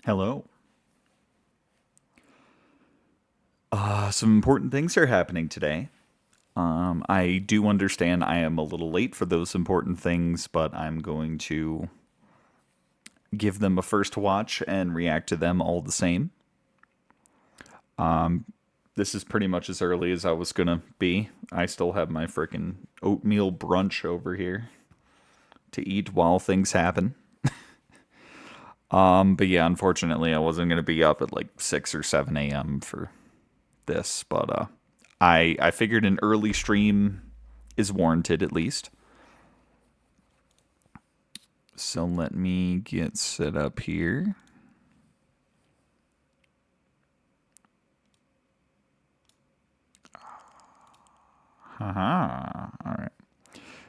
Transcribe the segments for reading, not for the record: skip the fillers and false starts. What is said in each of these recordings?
Hello. Some important things are happening today. I do understand I am a little late for those important things, but I'm going to give them a first watch and react to them all the same. This is pretty much as early as I was going to be. I still have my frickin' oatmeal brunch over here to eat while things happen. But yeah, unfortunately, I wasn't going to be up at like 6 or 7 a.m. for this, but I figured an early stream is warranted at least. So let me get set up here. Haha. All right.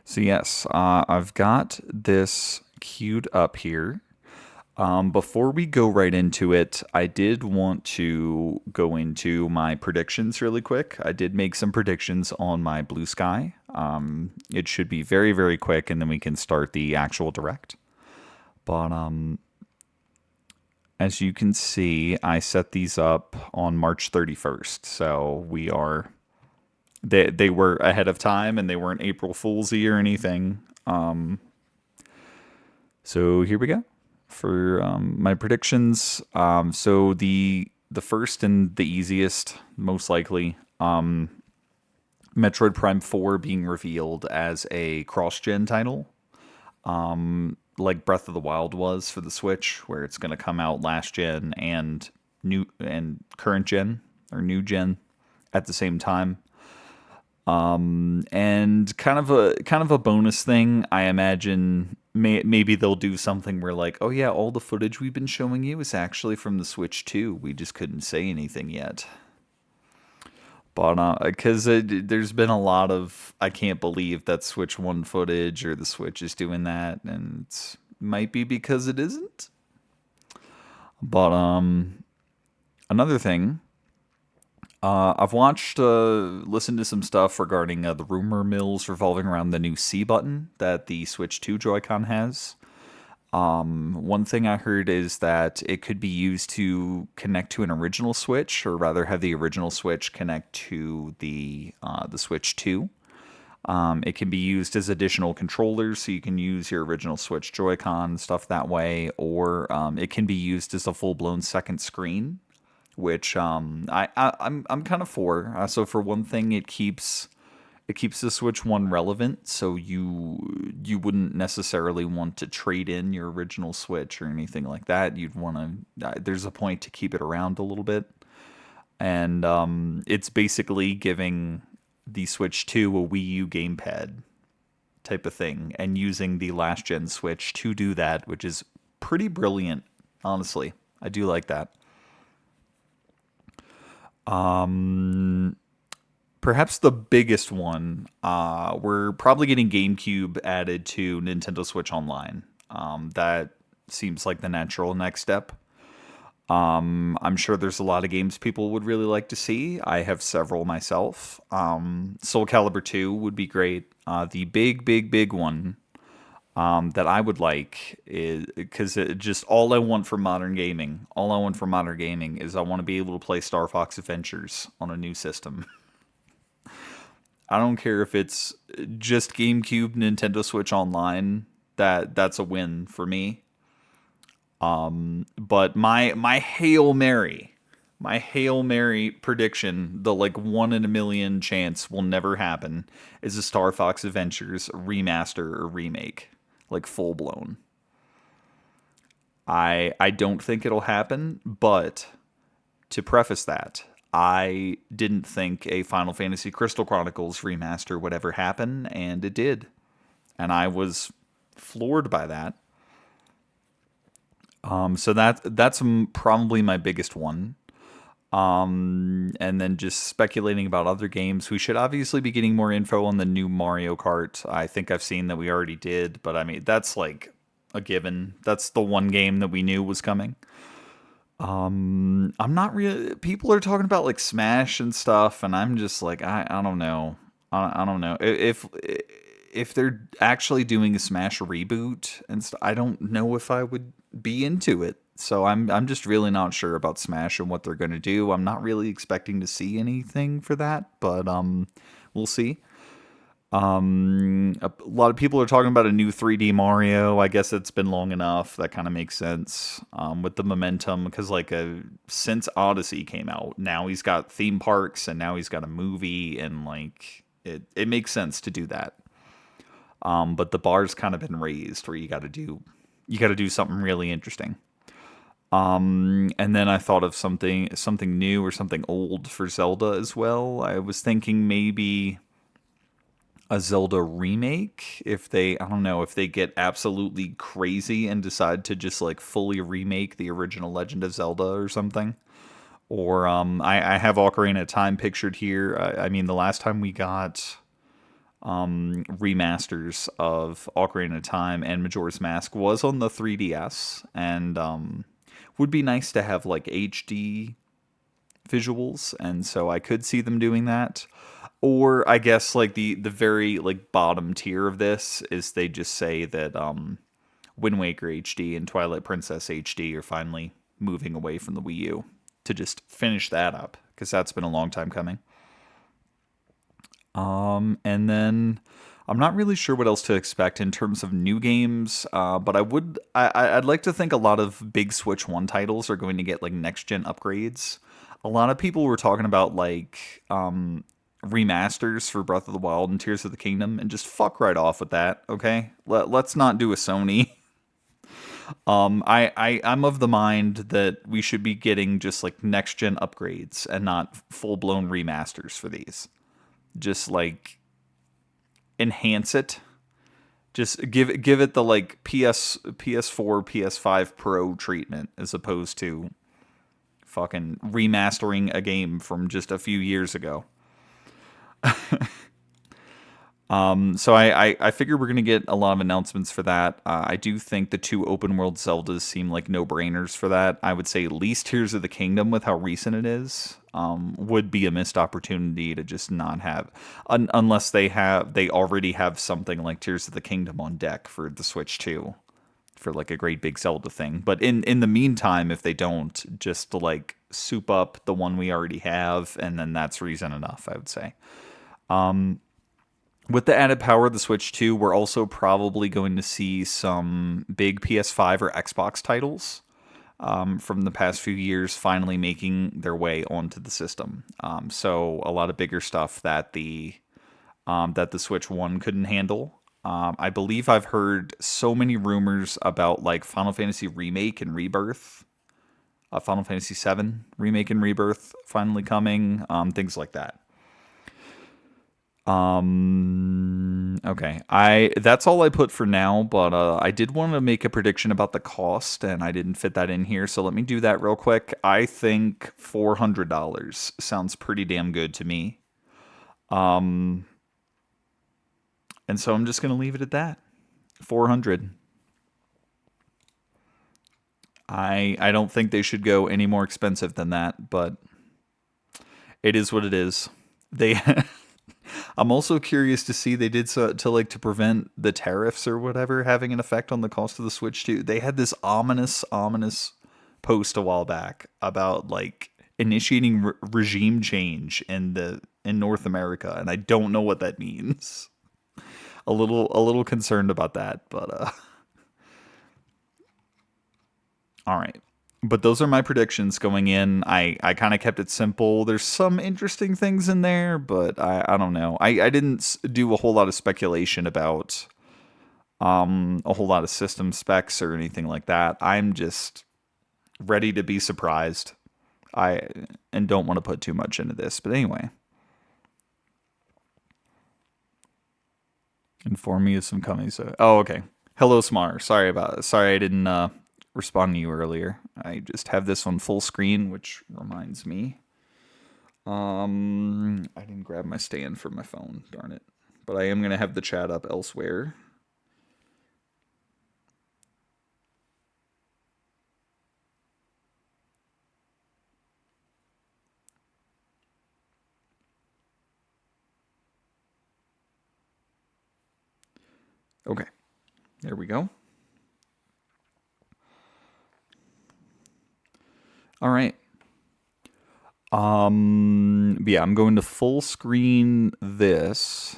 So yes, I've got this queued up here. Before we go right into it, I did want to go into my predictions really quick. I did make some predictions on my Blue Sky. It should be very, very quick, and then we can start the actual direct. But as you can see, I set these up on March 31st. So they were ahead of time, and they weren't April Fool's or anything. So here we go for my predictions. So the first and the easiest, most likely, Metroid Prime 4 being revealed as a cross-gen title, like Breath of the Wild was for the Switch, where it's going to come out last gen and new and current gen or new gen at the same time. And kind of a bonus thing, I imagine maybe they'll do something where like, oh yeah, all the footage we've been showing you is actually from the Switch 2. We just couldn't say anything yet. But because there's been a lot of I can't believe that Switch 1 footage or the Switch is doing that, and it might be because it isn't. But another thing, I've listened to some stuff regarding the rumor mills revolving around the new C button that the Switch 2 Joy-Con has. One thing I heard is that it could be used to connect to an original Switch, or rather, have the original Switch connect to the Switch 2. It can be used as additional controllers, so you can use your original Switch Joy-Con stuff that way, or it can be used as a full-blown second screen, which I'm kind of for. So for one thing, it keeps the Switch One relevant, so you wouldn't necessarily want to trade in your original Switch or anything like that. You'd want to. There's a point to keep it around a little bit, and it's basically giving the Switch 2 a Wii U gamepad type of thing, and using the last gen Switch to do that, which is pretty brilliant. Honestly, I do like that. Perhaps the biggest one, we're probably getting GameCube added to Nintendo Switch Online. That seems like the natural next step. I'm sure there's a lot of games people would really like to see. I have several myself. Soul Calibur 2 would be great. The big, big, big one that I would like is because just all I want for modern gaming is I want to be able to play Star Fox Adventures on a new system. I don't care if it's just GameCube, Nintendo Switch Online. That's a win for me. But my Hail Mary prediction, the like 1 in a million chance will never happen, is a Star Fox Adventures remaster or remake, like full blown. I don't think it'll happen, but to preface that, I didn't think a Final Fantasy Crystal Chronicles remaster would ever happen, and it did. And I was floored by that. So that's probably my biggest one. And then just speculating about other games. We should obviously be getting more info on the new Mario Kart. I think I've seen that we already did, but I mean that's like a given. That's the one game that we knew was coming. I'm not really. People are talking about like Smash and stuff, and I'm just like, I don't know. I don't know if they're actually doing a Smash reboot and I don't know if I would be into it. So I'm just really not sure about Smash and what they're going to do. I'm not really expecting to see anything for that, but we'll see. A lot of people are talking about a new 3D Mario. I guess it's been long enough. That kind of makes sense with the momentum because since Odyssey came out, now he's got theme parks and now he's got a movie and like it makes sense to do that. But the bar's kind of been raised where you got to do something really interesting. And then I thought of something new or something old for Zelda as well. I was thinking maybe a Zelda remake if they I don't know if they get absolutely crazy and decide to just like fully remake the original Legend of Zelda or something. Or I have Ocarina of Time pictured here. I mean, the last time we got remasters of Ocarina of Time and Majora's Mask was on the 3DS, and would be nice to have like HD visuals, and so I could see them doing that. Or I guess like the very like bottom tier of this is they just say that Wind Waker HD and Twilight Princess HD are finally moving away from the Wii U to just finish that up because that's been a long time coming. And then I'm not really sure what else to expect in terms of new games, but I'd like to think a lot of big Switch One titles are going to get like next gen upgrades. A lot of people were talking about like remasters for Breath of the Wild and Tears of the Kingdom, and just fuck right off with that. Okay, let's not do a Sony. I'm of the mind that we should be getting just like next gen upgrades and not full blown remasters for these. Just like enhance it. Just give it the like PS4 PS5 Pro treatment as opposed to fucking remastering a game from just a few years ago. So I figure we're gonna get a lot of announcements for that. I do think the two open world Zeldas seem like no brainers for that. I would say at least Tears of the Kingdom, with how recent it is, would be a missed opportunity to just not have, unless they already have something like Tears of the Kingdom on deck for the Switch 2 for like a great big Zelda thing. But in the meantime, if they don't, just to like soup up the one we already have, and then that's reason enough, I would say. With the added power of the Switch 2, we're also probably going to see some big PS5 or Xbox titles from the past few years finally making their way onto the system. So a lot of bigger stuff that the Switch One couldn't handle. I believe I've heard so many rumors about like Final Fantasy Remake and Rebirth, Final Fantasy VII Remake and Rebirth finally coming, things like that. Okay. I That's all I put for now, but I did want to make a prediction about the cost and I didn't fit that in here, so let me do that real quick. I think $400 sounds pretty damn good to me. And so I'm just going to leave it at that. 400. I don't think they should go any more expensive than that, but it is what it is. They I'm also curious to see they did so to like to prevent the tariffs or whatever having an effect on the cost of the Switch too. They had this ominous post a while back about like initiating regime change in North America, and I don't know what that means. A little concerned about that, but all right. But those are my predictions going in. I kind of kept it simple. There's some interesting things in there, but I don't know. I didn't do a whole lot of speculation about a whole lot of system specs or anything like that. I'm just ready to be surprised. I and don't want to put too much into this. But anyway, inform me of some coming. So, oh, okay. Hello, Smar. Sorry I didn't respond to you earlier. I just have this on full screen, which reminds me. I didn't grab my stand for my phone. Darn it. But I am gonna have the chat up elsewhere. Okay, there we go. All right. Yeah, I'm going to full screen this.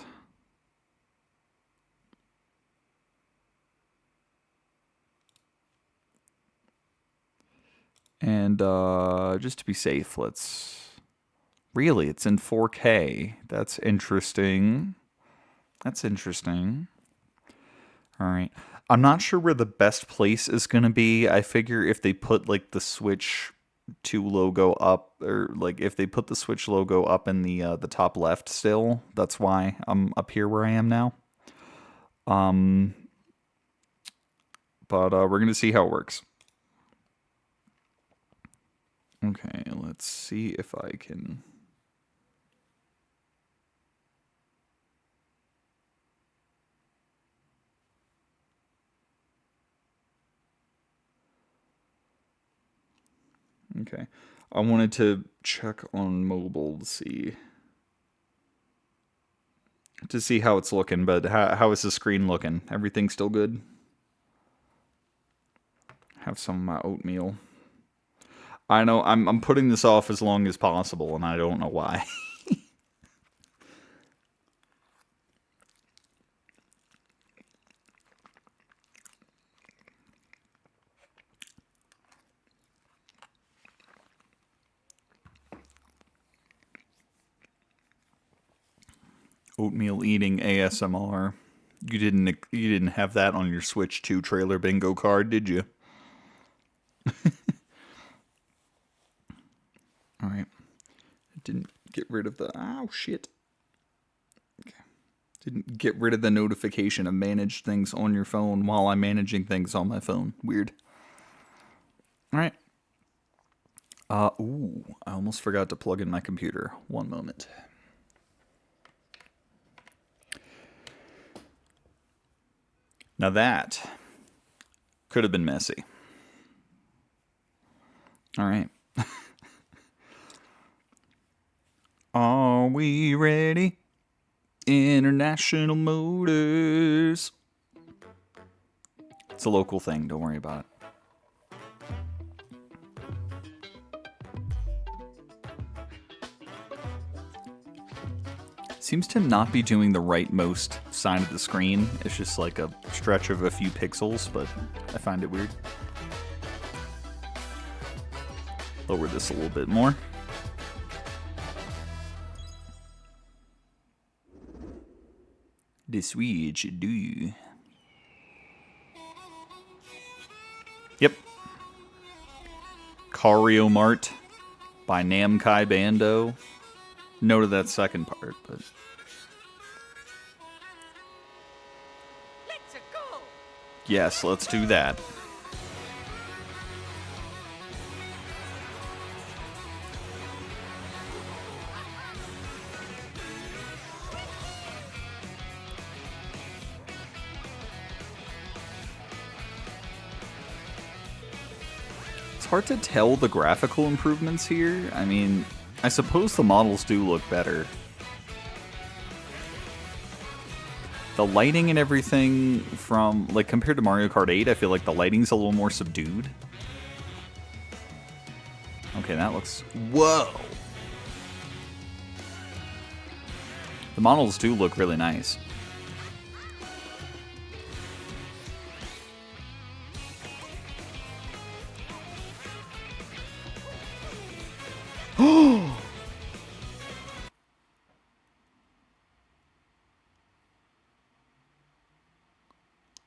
And just to be safe, let's... Really, it's in 4K. That's interesting. That's interesting. All right. I'm not sure where the best place is going to be. I figure if they put like the Switch 2 logo up, or like if they put the Switch logo up in the top left still, that's why I'm up here where I am now. Um, but we're going to see how it works. Okay, let's see if I can... Okay. I wanted to check on mobile to see how it's looking, but how is the screen looking? Everything still good? Have some of my oatmeal. I know I'm putting this off as long as possible, and I don't know why. Oatmeal eating ASMR. You didn't have that on your Switch 2 trailer bingo card, did you? All right. Didn't get rid of the... Oh, shit. Okay. Didn't get rid of the notification of manage things on your phone while I'm managing things on my phone. Weird. All right. I almost forgot to plug in my computer. One moment. Now that could have been messy. All right. Are we ready? International Motors. It's a local thing. Don't worry about it. Seems to not be doing the rightmost side of the screen. It's just like a stretch of a few pixels, but I find it weird. Lower this a little bit more. The Switch do. Yep. Cario Mart by Namkai Bando. No to that second part, but... Let's go. Yes, let's do that. It's hard to tell the graphical improvements here. I mean, I suppose the models do look better. The lighting and everything from, like, compared to Mario Kart 8, I feel like the lighting's a little more subdued. Okay, that looks... Whoa! The models do look really nice.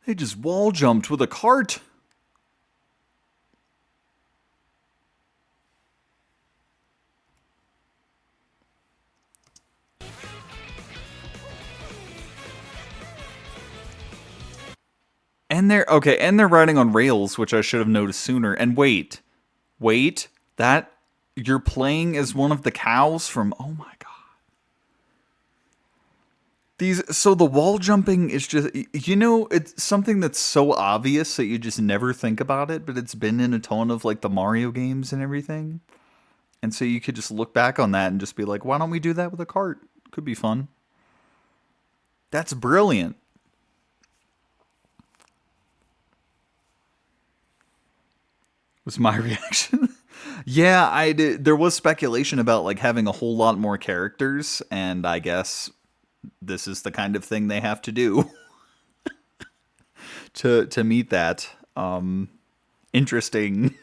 They just wall jumped with a cart. And they're riding on rails, which I should have noticed sooner. And wait, that you're playing as one of the cows from... Oh my god. So the wall jumping is just, you know, it's something that's so obvious that you just never think about it, but it's been in a ton of like the Mario games and everything. And so you could just look back on that and just be like, why don't we do that with a cart? Could be fun. That's brilliant. Was my reaction. Yeah, there was speculation about like having a whole lot more characters, and I guess this is the kind of thing they have to do to meet that. Interesting,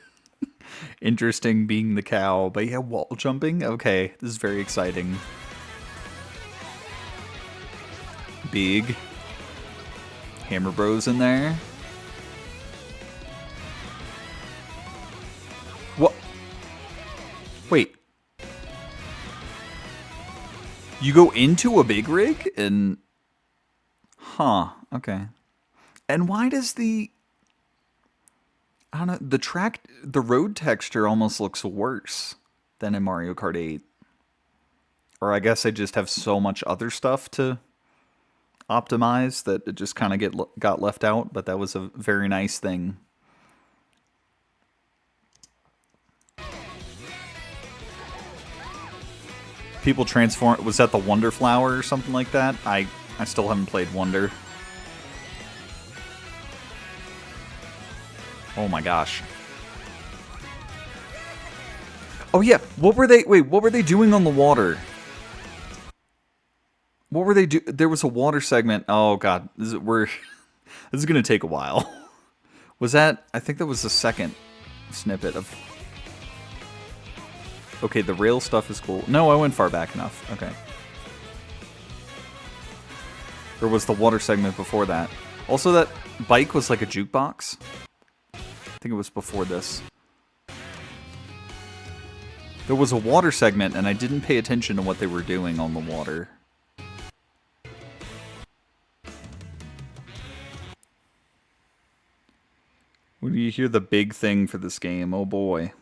interesting being the cow, but yeah, wall jumping. Okay, this is very exciting. Big Hammer Bros in there. What? Wait. You go into a big rig and... Huh, okay. And why does the... I don't know, the road texture almost looks worse than in Mario Kart 8. Or I guess I just have so much other stuff to optimize that it just kind of got left out, but that was a very nice thing. People transform... Was that the Wonder Flower or something like that? I still haven't played Wonder. Oh my gosh. Oh yeah, what were they doing on the water? What were they do? There was a water segment. Oh god, this is gonna take a while. Was that? I think that was the second snippet of. Okay, the rail stuff is cool. No, I went far back enough. Okay. Or was the water segment before that? Also, that bike was like a jukebox. I think it was before this. There was a water segment, and I didn't pay attention to what they were doing on the water. When you hear the big thing for this game, oh boy.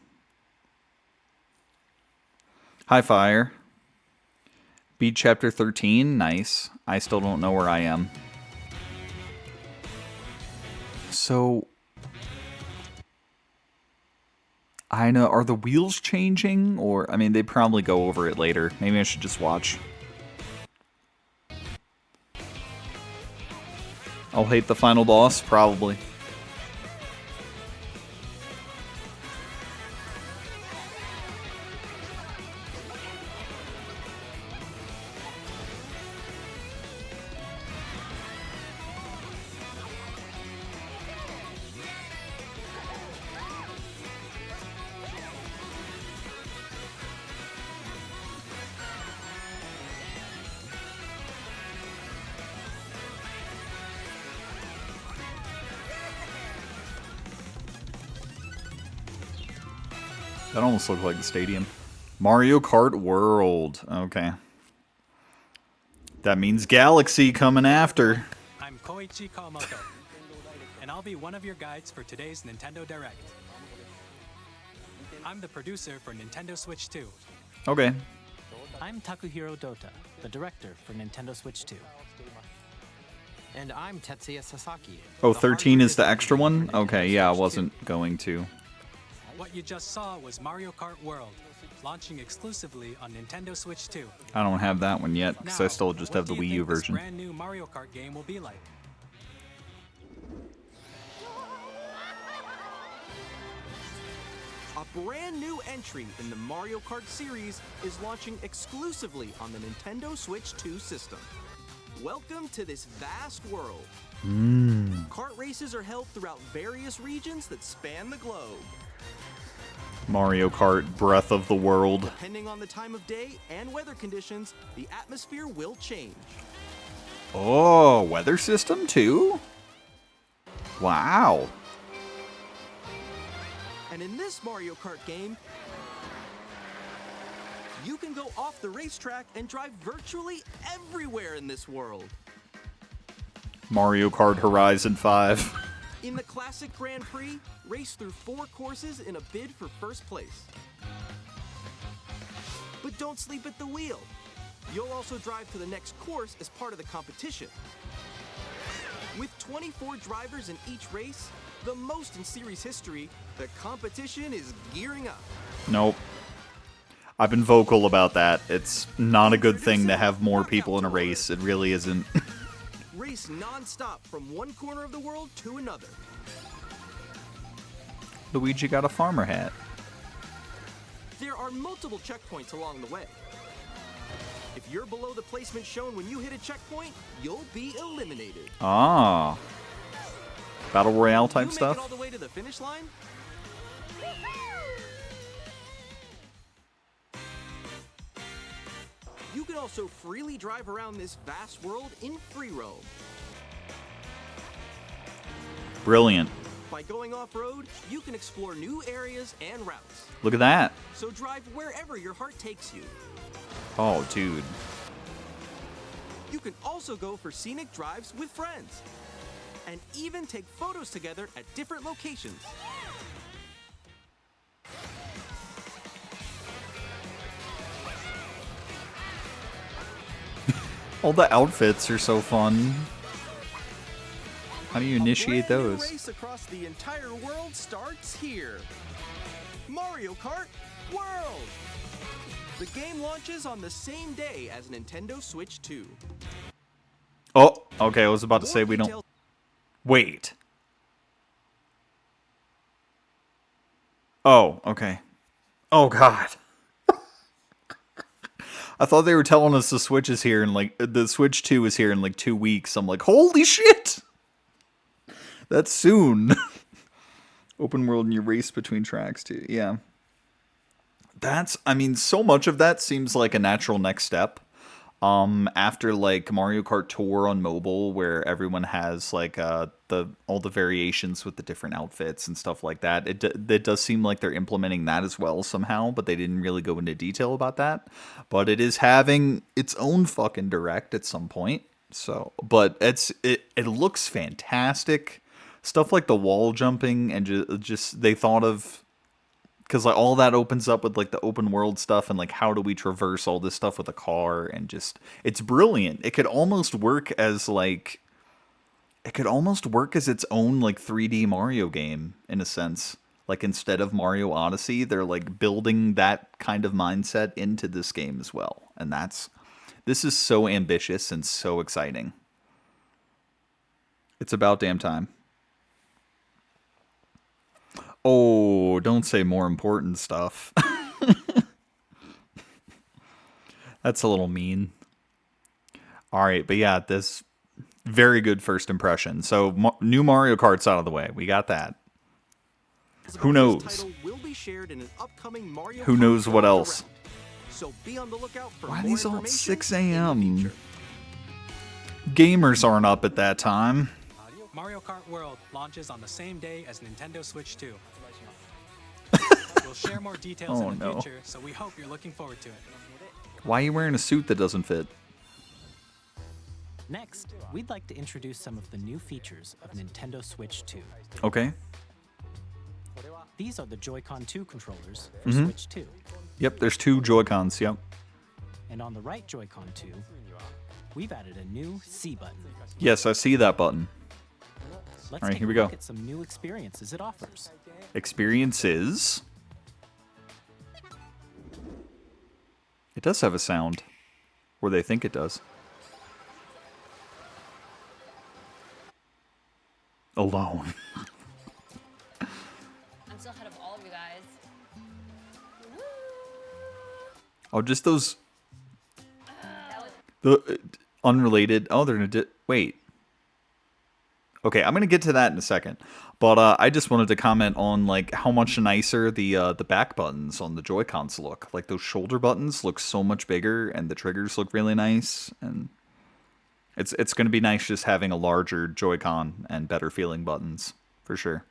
Hi, Fire. Beat Chapter 13, nice. I still don't know where I am. So... I know, are the wheels changing? Or, I mean, they probably go over it later. Maybe I should just watch. I'll hate the final boss, probably. That almost looked like the stadium. Mario Kart World. Okay. That means Galaxy coming after. I'm Koichi Kawamoto, and I'll be one of your guides for today's Nintendo Direct. I'm the producer for Nintendo Switch 2. Okay. I'm Takuhiro Dota, the director for Nintendo Switch 2. And I'm Tetsuya Sasaki. Oh, 13 is the extra one? Okay, yeah, I wasn't going to. What you just saw was Mario Kart World, launching exclusively on Nintendo Switch 2. I don't have that one yet, because I still just have the Wii U version. What do you think this brand new Mario Kart game will be like? A brand new entry in the Mario Kart series is launching exclusively on the Nintendo Switch 2 system. Welcome to this vast world. Kart races are held throughout various regions that span the globe. Mario Kart Breath of the World. Depending on the time of day and weather conditions, the atmosphere will change. Oh, weather system too? Wow. And in this Mario Kart game, you can go off the racetrack and drive virtually everywhere in this world. Mario Kart Horizon 5. In the classic Grand Prix, race through 4 courses in a bid for first place. But don't sleep at the wheel. You'll also drive to the next course as part of the competition. With 24 drivers in each race, the most in series history, the competition is gearing up. Nope. I've been vocal about that. It's not a good thing to have more people in a race. It really isn't. Race non-stop from one corner of the world to another. Luigi got a farmer hat. There are multiple checkpoints along the way. If you're below the placement shown when you hit a checkpoint, you'll be eliminated. Ah. Battle Royale type You make stuff? it all the way to the finish line? You can also freely drive around this vast world in free roam. Brilliant. By going off-road, you can explore new areas and routes. Look at that. So drive wherever your heart takes you. Oh, dude. You can also go for scenic drives with friends. And even take photos together at different locations. All the outfits are so fun. How do you initiate A brand new those? race across the entire world starts here. Mario Kart World! The game launches on the same day as Nintendo Switch 2. Oh, okay, I was about to More say we don't... details- Wait. Oh, okay. Oh, God. I thought they were telling us the Switch is here and like the Switch 2 is here in like 2 weeks. I'm like, holy shit! That's soon. Open world and you race between tracks too. Yeah. That's, I mean, so much of that seems like a natural next step. After like Mario Kart Tour on mobile, where everyone has like all the variations with the different outfits and stuff like that, it does seem like they're implementing that as well somehow, but they didn't really go into detail about that. But it is having its own fucking direct at some point. So, but it looks fantastic. Stuff like the wall jumping and just they thought of. Because like all that opens up with like the open world stuff and like how do we traverse all this stuff with a car and just it's brilliant. It could almost work as its own like 3D Mario game in a sense. Like instead of Mario Odyssey, they're like building that kind of mindset into this game as well. And this is so ambitious and so exciting. It's about damn time. Oh, don't say more important stuff. That's a little mean. All right, but yeah, this very good first impression. So new Mario Kart's out of the way. We got that. Who knows? This title will be shared in an upcoming Mario Who Kart knows what World else? Direct. So be on the lookout for Why are more these all at information 6 in the a.m.? future. Gamers aren't up at that time. Mario Kart World launches on the same day as Nintendo Switch 2. We'll share more details Oh, in the no. future, so we hope you're looking forward to it. Why are you wearing a suit that doesn't fit? Next, we'd like to introduce some of the new features of Nintendo Switch 2. Okay. These are the Joy-Con 2 controllers for Switch 2. Yep, there's 2 Joy-Cons. Yep. And on the right Joy-Con 2, we've added a new C button. Yes, I see that button. Let's All right, take here a we go. look at some new experiences it offers. Experiences. It does have a sound. Or they think it does. Alone. I'm still ahead of all of you guys. Oh, just those... That was The unrelated... Oh, they're gonna... Wait. Okay, I'm gonna get to that in a second. But I just wanted to comment on like how much nicer the back buttons on the Joy-Cons look. Like those shoulder buttons look so much bigger, and the triggers look really nice. And it's gonna be nice just having a larger Joy-Con and better feeling buttons for sure.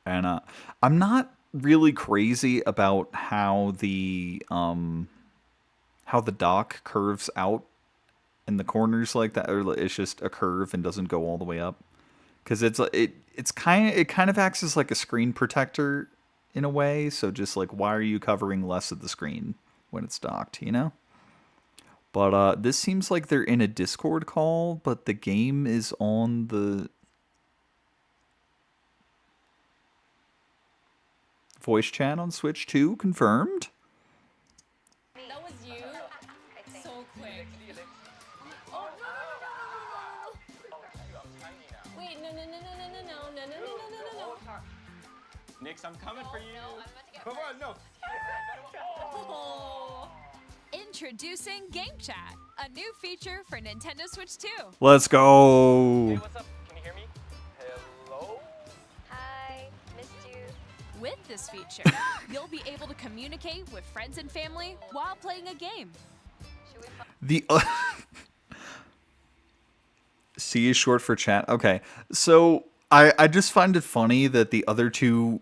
And I'm not really crazy about how the dock curves out in the corners like that, or it's just a curve and doesn't go all the way up. Because it kind of acts as like a screen protector in a way. So just like, why are you covering less of the screen when it's docked, you know? But this seems like they're in a Discord call, but the game is on the voice chat on Switch 2, confirmed. that was you. So quick. Oh no! Wait, no! Wait, no! No! No! No! No! No! No! No! No! No! No! No! No! Nix, I'm coming for you. No, I'm about to get Oh. Introducing Game Chat, a new feature for Nintendo Switch 2. Let's go. What's up? Can you hear me? Hello? Hi, missed you. With this feature, you'll be able to communicate with friends and family while playing a game. The C is short for chat. Okay, so I just find it funny that the other two,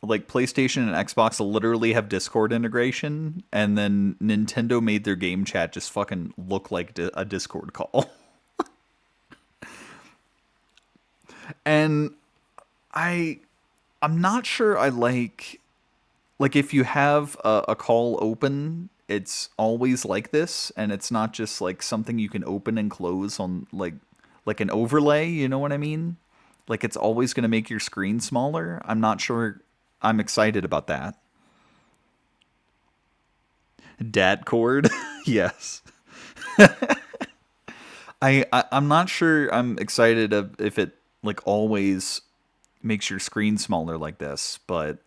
like PlayStation and Xbox, literally have Discord integration, and then Nintendo made their game chat just fucking look like a Discord call. And I'm not sure I like if you have a call open, it's always like this, and it's not just like something you can open and close on like an overlay, you know what I mean? Like it's always going to make your screen smaller. I'm not sure I'm excited about that. Dat cord? Yes. I'm not sure I'm excited if it like always makes your screen smaller like this, but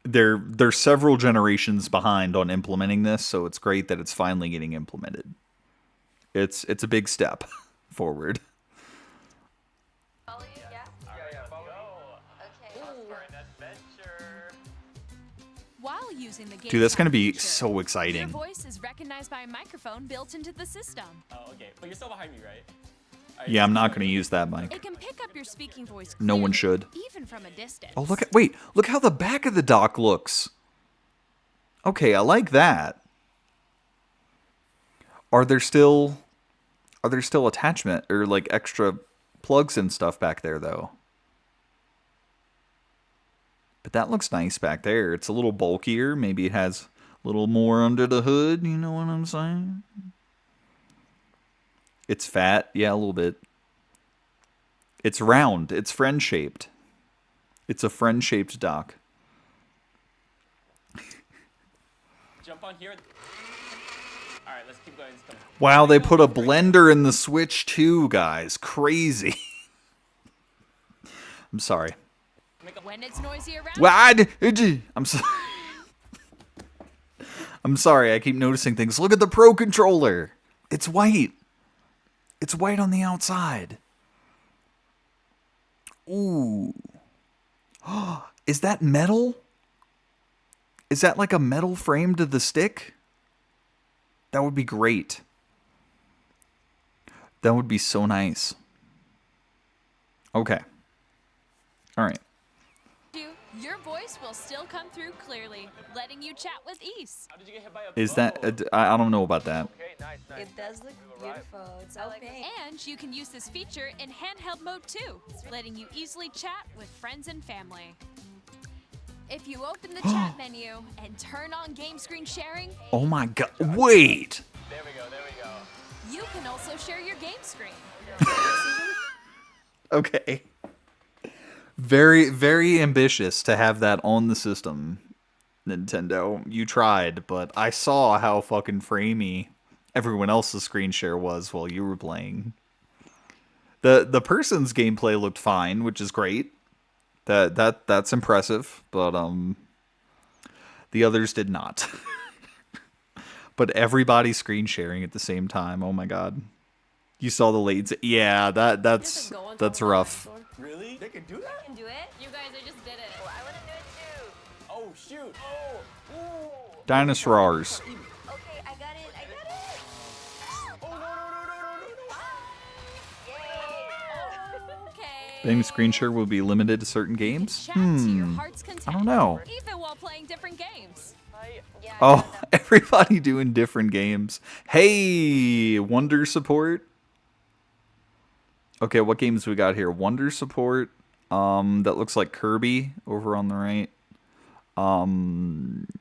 they're several generations behind on implementing this, so it's great that it's finally getting implemented. It's a big step forward. Follow you? Yeah, follow me. Okay. For an adventure. While using the game Dude, that's chat gonna be feature, so your exciting. voice is recognized by a microphone built into the system. Oh, okay. But you're still behind me, right? Yeah, I'm not going to use that mic. It can pick up your speaking voice No one clearly, should. even from a distance. Oh, look how the back of the dock looks. Okay, I like that. Are there still attachment or like extra plugs and stuff back there though? But that looks nice back there. It's a little bulkier. Maybe it has a little more under the hood, you know what I'm saying? It's fat, yeah, a little bit. It's round. It's friend-shaped. It's a friend-shaped dock. Jump on here. Alright, let's keep going. Wow, they put a blender in the Switch too, guys. Crazy. I'm sorry. When it's noisy around, I'm sorry. I'm sorry. I keep noticing things. Look at the Pro controller. It's white. It's white on the outside. Ooh. Is that metal? Is that like a metal frame to the stick? That would be great. That would be so nice. Okay. All right. your voice will still come through clearly, letting you chat with ease. How did you get hit by a Is that... I don't know about that. Okay, nice. It does look beautiful. It's okay. And you can use this feature in handheld mode too, letting you easily chat with friends and family. If you open the chat menu and turn on game screen sharing, Oh my god. Wait! There we go, there we go. you can also share your game screen. Okay. Very, very ambitious to have that on the system, Nintendo. You tried, but I saw how fucking framey everyone else's screen share was while you were playing. The person's gameplay looked fine, which is great. That's impressive, but the others did not. But everybody screen sharing at the same time. Oh my god. You saw the latency. Yeah, that's rough. Really? They can do that? Can do it. You guys, I just did it. Oh, I want to do it too. Oh, shoot. Oh. Ooh. Dinosaurs. Okay, I got it. I got it. Oh, no. Yay. Okay. Think screen share will be limited to certain games? Chat to your heart's content. I don't know. Even while playing different games. Yeah, I Oh, got that. everybody doing different games. Hey, Wonder support. Okay, what games we got here? Wonder support. That looks like Kirby over on the right.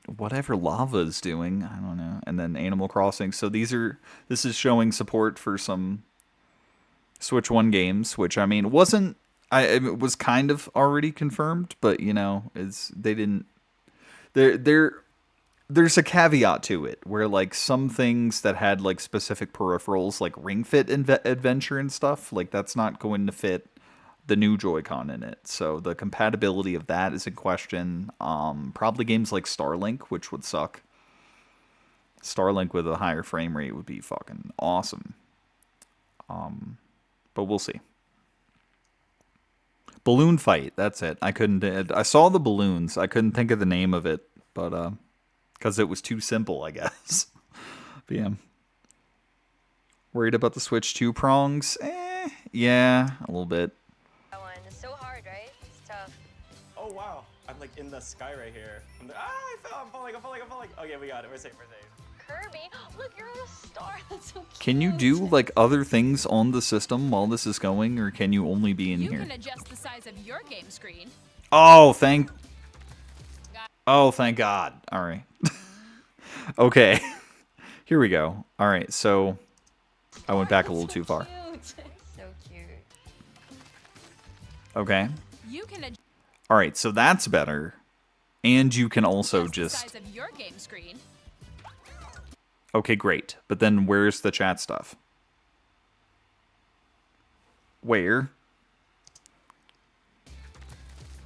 Whatever Lava's doing, I don't know. And then Animal Crossing. So this is showing support for some Switch 1 games, which I mean it was kind of already confirmed, but you know, they didn't. There's a caveat to it where like some things that had like specific peripherals like Ring Fit Adventure and stuff, like that's not going to fit the new Joy-Con in it. So the compatibility of that is in question. Probably games like Starlink, which would suck. Starlink with a higher frame rate would be fucking awesome. But we'll see. Balloon fight, that's it. I saw the balloons. I couldn't think of the name of it, but because it was too simple, I guess. But yeah. Worried about the Switch 2 prongs? Yeah, a little bit. That one. It's so hard, right? It's tough. Oh wow, I'm like in the sky right here. I'm like, I fell, I'm falling. Okay, we got it. We're safe. Kirby, look, you're on a star. That's so cute. Can you do like other things on the system while this is going, or can you only be in You here? can adjust the size of your game screen. Oh, thank God. All right. Okay. Here we go. All right, so I went back a little too far. So cute. Okay. You can adjust All right, so that's better. And you can also the just... size of your game screen. Okay, great. But then where's the chat stuff? Where?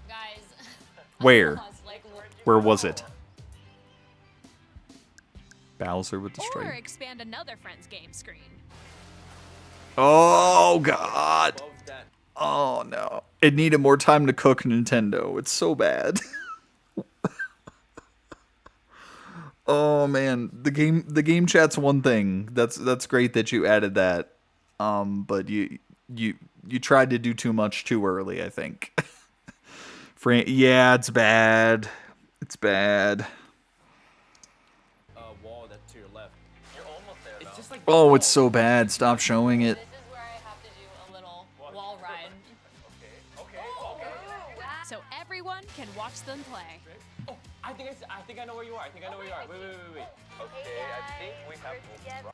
Guys. Where? Like, Where was it? Bowser with the or strike. expand another friend's game screen. Oh, God. Love that. Oh, no. It needed more time to cook, Nintendo. It's so bad. Oh, man. The game chat's one thing. That's great that you added that. But you tried to do too much too early, I think. Yeah, it's bad. It's bad. Wall that's to your left. You're almost there. It's just like. Oh, it's so bad. Stop showing it. This is where I have to do a little wall ride. Okay. So everyone can watch them play. Oh, I think I know where you are. Wait. Okay, I think we have.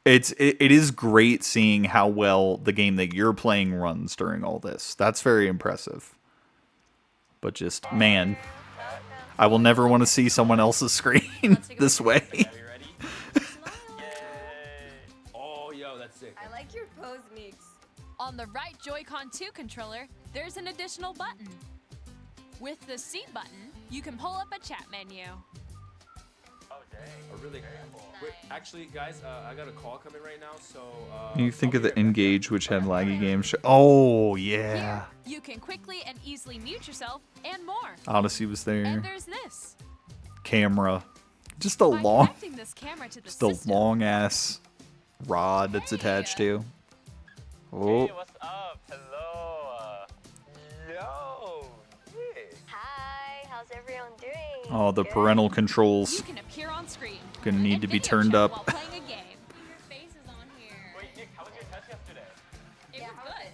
It is great seeing how well the game that you're playing runs during all this. That's very impressive. But just, man, I will never want to see someone else's screen this way. Are you ready? Yay! Oh, yo, that's sick. I like your pose, Meeks. On the right Joy-Con 2 controller, there's an additional button. With the C button, you can pull up a chat menu. Oh, dang. Oh, really? Wait, actually, guys, I got a call coming right now, so. You think I'll of be the right back. Engage, which had laggy games. Oh, yeah. Here, you can quickly and easily mute yourself and more. Odyssey was And there. there's this. Camera. Just a By long, connecting this camera to the just a system, long ass rod it's attached to. Oh, Hey, what's up? Hello. Yo. Nick. Hi, how's everyone doing? oh, the Good? parental controls. you can appear on screen. Gonna need and to be video turned chat up. While playing a game. Your face is on here. Wait, Nick, how was your test yesterday? It was good.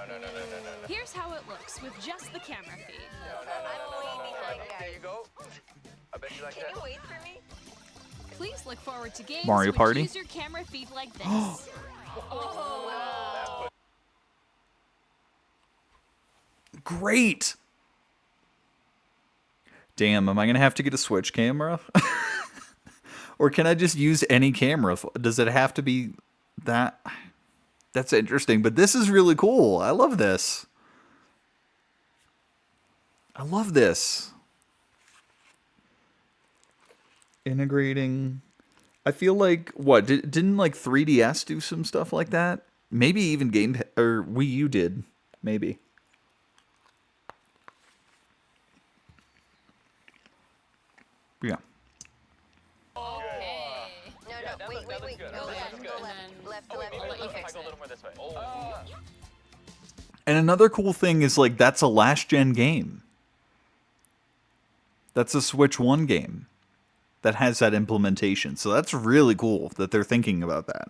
No. Here's how it looks with just the camera feed. I'm way behind, guys. There you go. I bet you like Can you wait for me? Please look forward to games Mario which Party? use your camera feed like this. Great. Damn, am I gonna have to get a Switch camera? Or can I just use any camera? Does it have to be that? That's interesting, but this is really cool. I love this. I love this. Integrating. I feel like, what, didn't like 3DS do some stuff like that? Maybe even Game or Wii U did. Maybe. Yeah. Okay. No, that wait. looks good. Go That left, looks go good. left. Left. I'll Let you if I fix go a it. little more this way. And another cool thing is like that's a last gen game. That's a Switch 1 game that has that implementation. So that's really cool that they're thinking about that.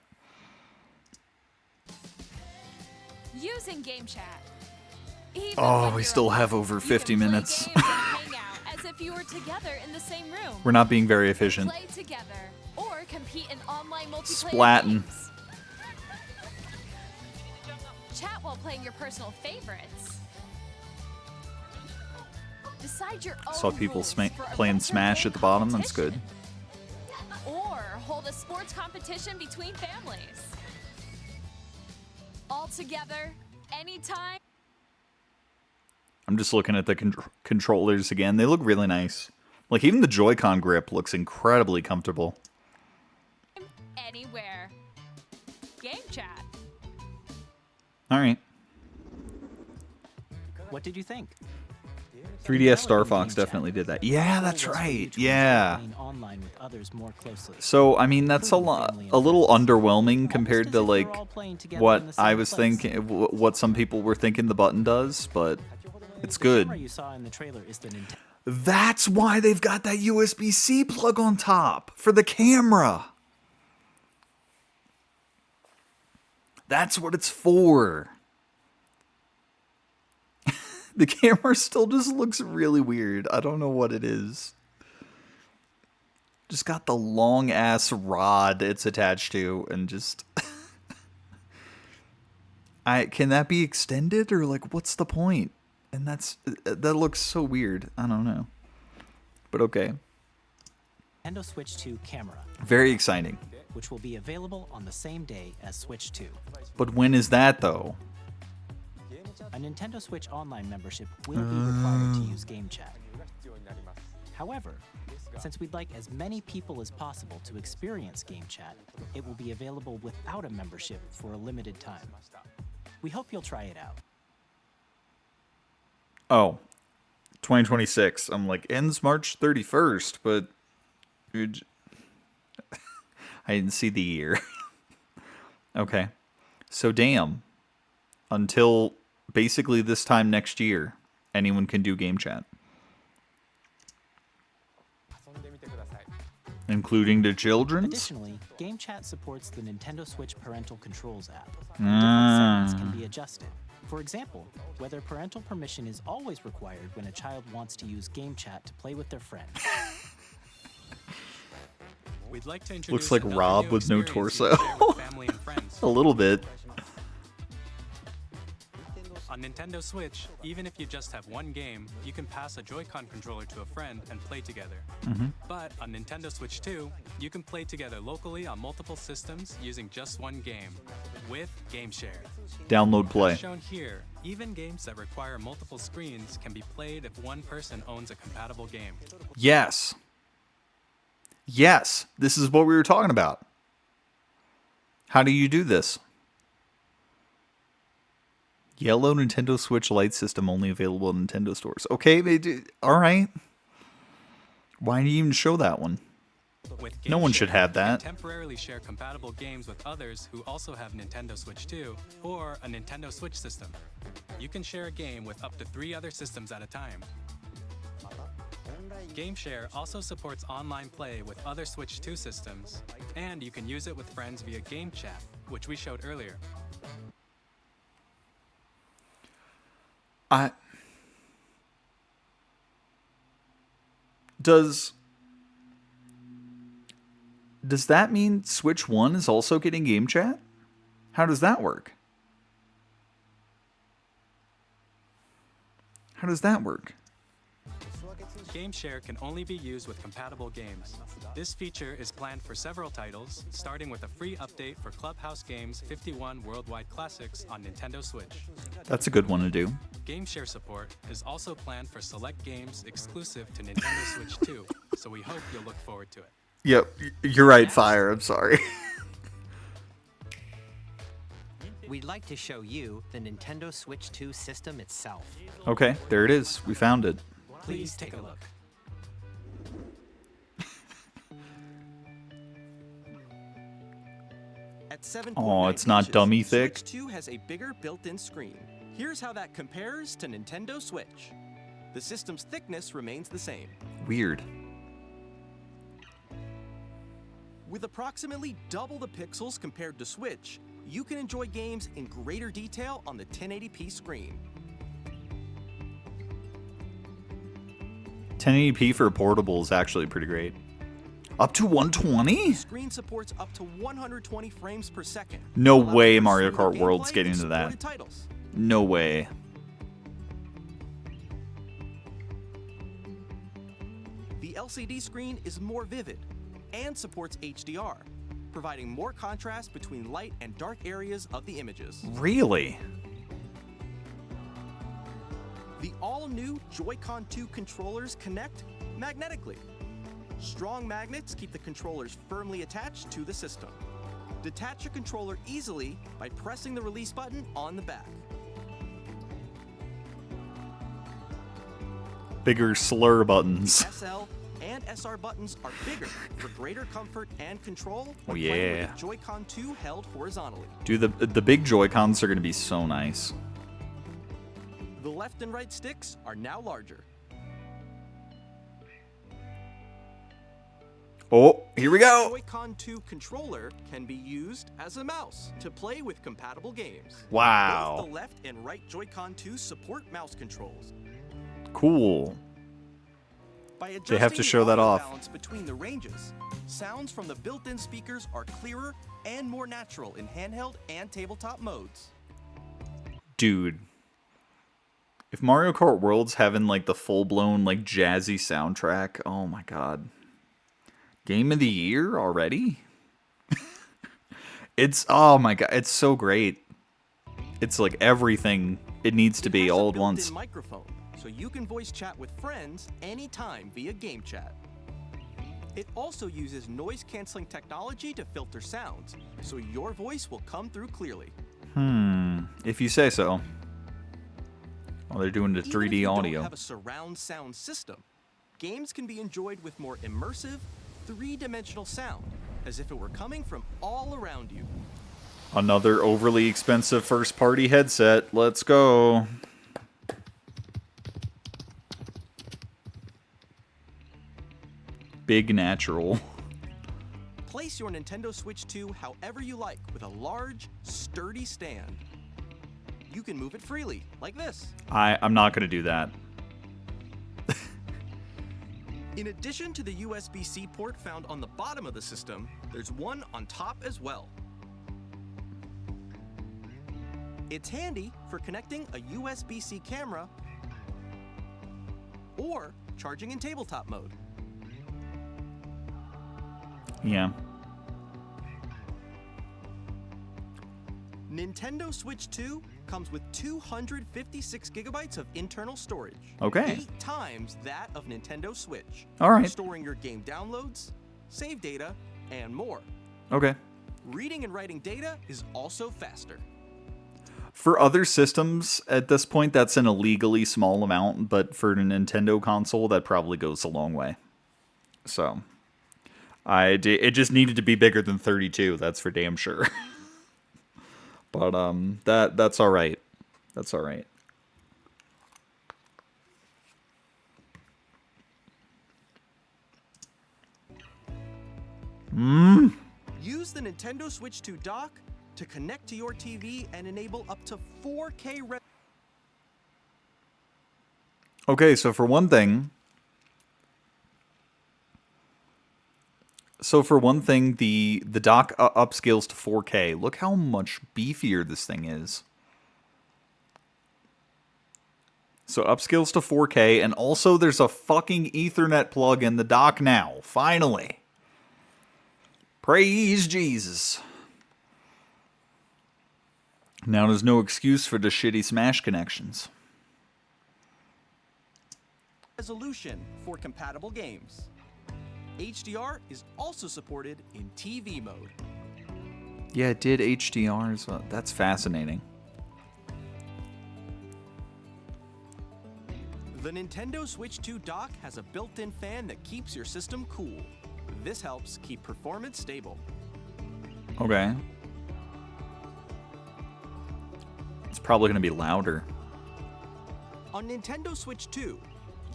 Using game chat. Even Oh, when we you're still alone, have over you 50 can play minutes. games and hang out as if you were together in the same room. We're not being very efficient. Play together or compete in online multiplayer Splatting. games. Chat while playing your personal favorites. Decide your own Saw people rules for a playing retro Smash game at the bottom. That's good. competition. Or hold a sports competition between families. All together, anytime. I'm just looking at the controllers again. They look really nice. Like, even the Joy-Con grip looks incredibly comfortable. Anywhere. Game chat. All right. What did you think? 3DS Star Fox definitely did that. Yeah, that's right. Yeah. Online with others more closely. So, I mean, that's a little underwhelming compared to, like, what I was thinking, what some people were thinking the button does, but it's good. You saw in the trailer is the Nintendo. That's why they've got that USB-C plug on top for the camera. That's what it's for. The camera still just looks really weird. I don't know what it is. Just got the long ass rod it's attached to and just can that be extended or like what's the point? And that looks so weird. I don't know. But okay. Nintendo Switch 2 camera, Very exciting. which will be available on the same day as Switch 2. But when is that though? A Nintendo Switch Online membership will be required to use Game Chat. However, since we'd like as many people as possible to experience Game Chat, it will be available without a membership for a limited time. We hope you'll try it out. Oh, 2026. I'm like, ends March 31st, but I didn't see the year. Okay. So damn. Until basically this time next year, anyone can do game chat. Including the children's? Additionally, Game Chat supports the Nintendo Switch Parental Controls app. Ah. Different settings can be adjusted. For example, whether parental permission is always required when a child wants to use Game Chat to play with their friends. We'd like to introduce Looks like another Rob new with no experience torso. you can share with family and friends. A little bit. On Nintendo Switch, even if you just have one game, you can pass a Joy-Con controller to a friend and play together. But on Nintendo Switch 2, you can play together locally on multiple systems using just one game, with Game Share. Download play. As shown here, even games that require multiple screens can be played if one person owns a compatible game. Yes. Yes. This is what we were talking about. How do you do this? Yellow Nintendo Switch Lite system only available in Nintendo stores. Okay, they do. All right. Why do you even show that one? With No one should have you can that. temporarily share compatible games with others who also have Nintendo Switch 2 or a Nintendo Switch system. You can share a game with up to 3 other systems at a time. GameShare also supports online play with other Switch 2 systems, and you can use it with friends via Game Chat, which we showed earlier. Does that mean Switch 1 is also getting game chat? How does that work? How does that work? GameShare can only be used with compatible games. This feature is planned for several titles, starting with a free update for Clubhouse Games 51 Worldwide Classics on Nintendo Switch. That's a good one to do. GameShare support is also planned for select games exclusive to Nintendo Switch 2, so we hope you'll look forward to it. Yep, you're right, Fire. I'm sorry. We'd like to show you the Nintendo Switch 2 system itself. Okay, there it is. We found it. Please take a look. At 7.9 Oh, it's not inches, dummy thick. Switch 2 has a bigger built-in screen. Here's how that compares to Nintendo Switch. The system's thickness remains the same. Weird. With approximately double the pixels compared to Switch, you can enjoy games in greater detail on the 1080p screen. 1080p for a portable is actually pretty great. Up to 120? The screen supports up to 120 frames per second. No allowing way for Mario smoother Kart World's gameplay getting and to that. supported titles. No way. The LCD screen is more vivid and supports HDR, providing more contrast between light and dark areas of the images. Really? The all new Joy-Con 2 controllers connect magnetically. Strong magnets keep the controllers firmly attached to the system. Detach a controller easily by pressing the release button on the back. Bigger slur buttons. SL and SR buttons are bigger for greater comfort and control Oh, when playing yeah. with a Joy-Con 2 held horizontally. Dude, the big Joy-Cons are going to be so nice. The left and right sticks are now larger. Oh, here we go. Joy-Con 2 controller can be used as a mouse to play with compatible games. Wow. Both the left and right Joy-Con 2 support mouse controls. Cool. By They have to adjusting show the that audio off. balance between the ranges, sounds from the built-in speakers are clearer and more natural in handheld and tabletop modes. Dude. If Mario Kart World's having like the full-blown like jazzy soundtrack, oh my god. Game of the year already? It's, oh my god, it's so great. It's like everything it needs to be all at once. It has a built-in microphone, so you can voice chat with friends anytime via game chat. It also uses noise-canceling technology to filter sounds, so your voice will come through clearly. If you say so. Oh, they're doing the Even if 3D you audio. don't have a surround sound system, games can be enjoyed with more immersive, three-dimensional sound, as if it were coming from all around you. Another overly expensive first-party headset. Let's go. Big natural. Place your Nintendo Switch 2 however you like with a large, sturdy stand. You can move it freely, like this. I'm not going to do that. In addition to the USB-C port found on the bottom of the system, there's one on top as well. It's handy for connecting a USB-C camera or charging in tabletop mode. Yeah. Nintendo Switch 2 comes with 256 gigabytes of internal storage. Okay. 8 times that of Nintendo Switch. All right. Storing your game downloads, save data, and more. Okay. Reading and writing data is also faster. For other systems, at this point, that's an illegally small amount, but for a Nintendo console, that probably goes a long way. So, it just needed to be bigger than 32, that's for damn sure. But, that's alright. That's alright. Use the Nintendo Switch 2 dock to connect to your TV and enable up to 4K Okay, so for one thing, the dock upscales to 4K. Look how much beefier this thing is. So upscales to 4K, and also there's a fucking Ethernet plug in the dock now. Finally. Praise Jesus. Now there's no excuse for the shitty Smash connections. resolution for compatible games. HDR is also supported in TV mode. Yeah, it did HDR as well. That's fascinating. The Nintendo Switch 2 dock has a built-in fan that keeps your system cool. This helps keep performance stable. Okay. It's probably going to be louder. On Nintendo Switch 2,